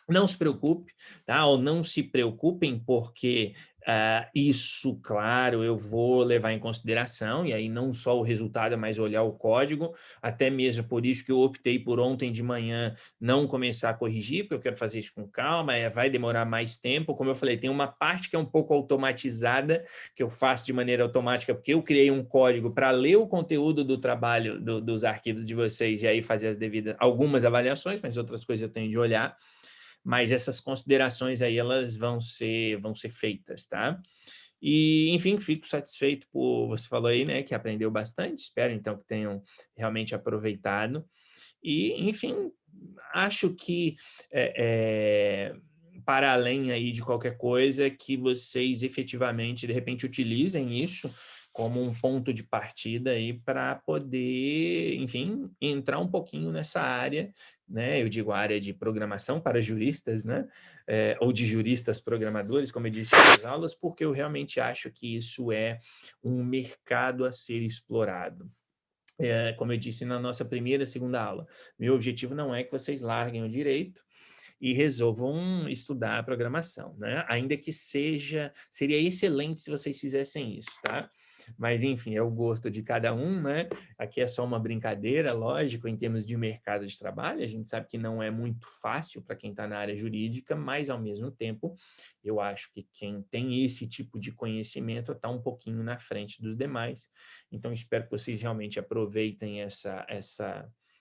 não se preocupe, tá? Ou não se preocupem, porque isso, claro, eu vou levar em consideração, e aí não só o resultado, mas olhar o código, até mesmo por isso que eu optei por ontem de manhã não começar a corrigir, porque eu quero fazer isso com calma, vai demorar mais tempo. Como eu falei, tem uma parte que é um pouco automatizada, que eu faço de maneira automática, porque eu criei um código para ler o conteúdo do trabalho, dos arquivos de vocês, e aí fazer as devidas, algumas avaliações, mas outras coisas eu tenho de olhar. Mas essas considerações aí, elas vão ser feitas, tá? E, enfim, fico satisfeito por, você falou aí, né, que aprendeu bastante, espero, então, que tenham realmente aproveitado. E, enfim, acho que, para além aí de qualquer coisa, que vocês efetivamente, de repente, utilizem isso como um ponto de partida aí para poder, enfim, entrar um pouquinho nessa área, né? Eu digo área de programação para juristas, né? Ou de juristas programadores, como eu disse nas aulas, porque eu realmente acho que isso é um mercado a ser explorado. Como eu disse na nossa primeira e segunda aula, meu objetivo não é que vocês larguem o direito e resolvam estudar a programação, né? Ainda que seria excelente se vocês fizessem isso, tá? Mas, enfim, é o gosto de cada um, né? Aqui é só uma brincadeira, lógico, em termos de mercado de trabalho. A gente sabe que não é muito fácil para quem está na área jurídica, mas, ao mesmo tempo, eu acho que quem tem esse tipo de conhecimento está um pouquinho na frente dos demais. Então, espero que vocês realmente aproveitem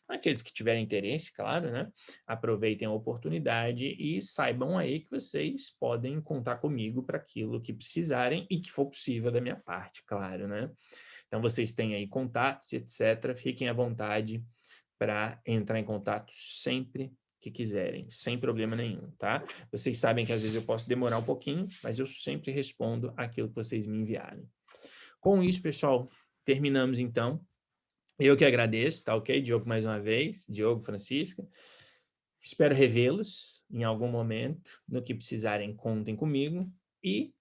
aqueles que tiverem interesse, claro, né? Aproveitem a oportunidade e saibam aí que vocês podem contar comigo para aquilo que precisarem e que for possível da minha parte, claro, né? Então, vocês têm aí contatos, etc. Fiquem à vontade para entrar em contato sempre que quiserem, sem problema nenhum, tá? Vocês sabem que às vezes eu posso demorar um pouquinho, mas eu sempre respondo aquilo que vocês me enviarem. Com isso, pessoal, terminamos então. Eu que agradeço, tá ok? Diogo mais uma vez, Diogo, Francisca. Espero revê-los em algum momento. No que precisarem, contem comigo. E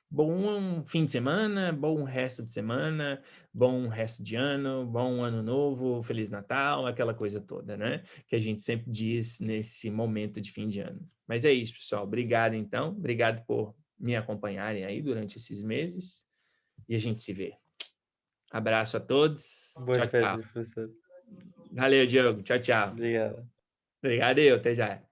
bom fim de semana, bom resto de semana, bom resto de ano, bom ano novo, Feliz Natal, aquela coisa toda, né? Que a gente sempre diz nesse momento de fim de ano. Mas é isso, pessoal. Obrigado, então. Obrigado por me acompanharem aí durante esses meses. E a gente se vê. Abraço a todos. Boas Tchau, tchau. festas, professor. Valeu, Diogo. Tchau, tchau. Obrigado. Obrigado, eu. Até já.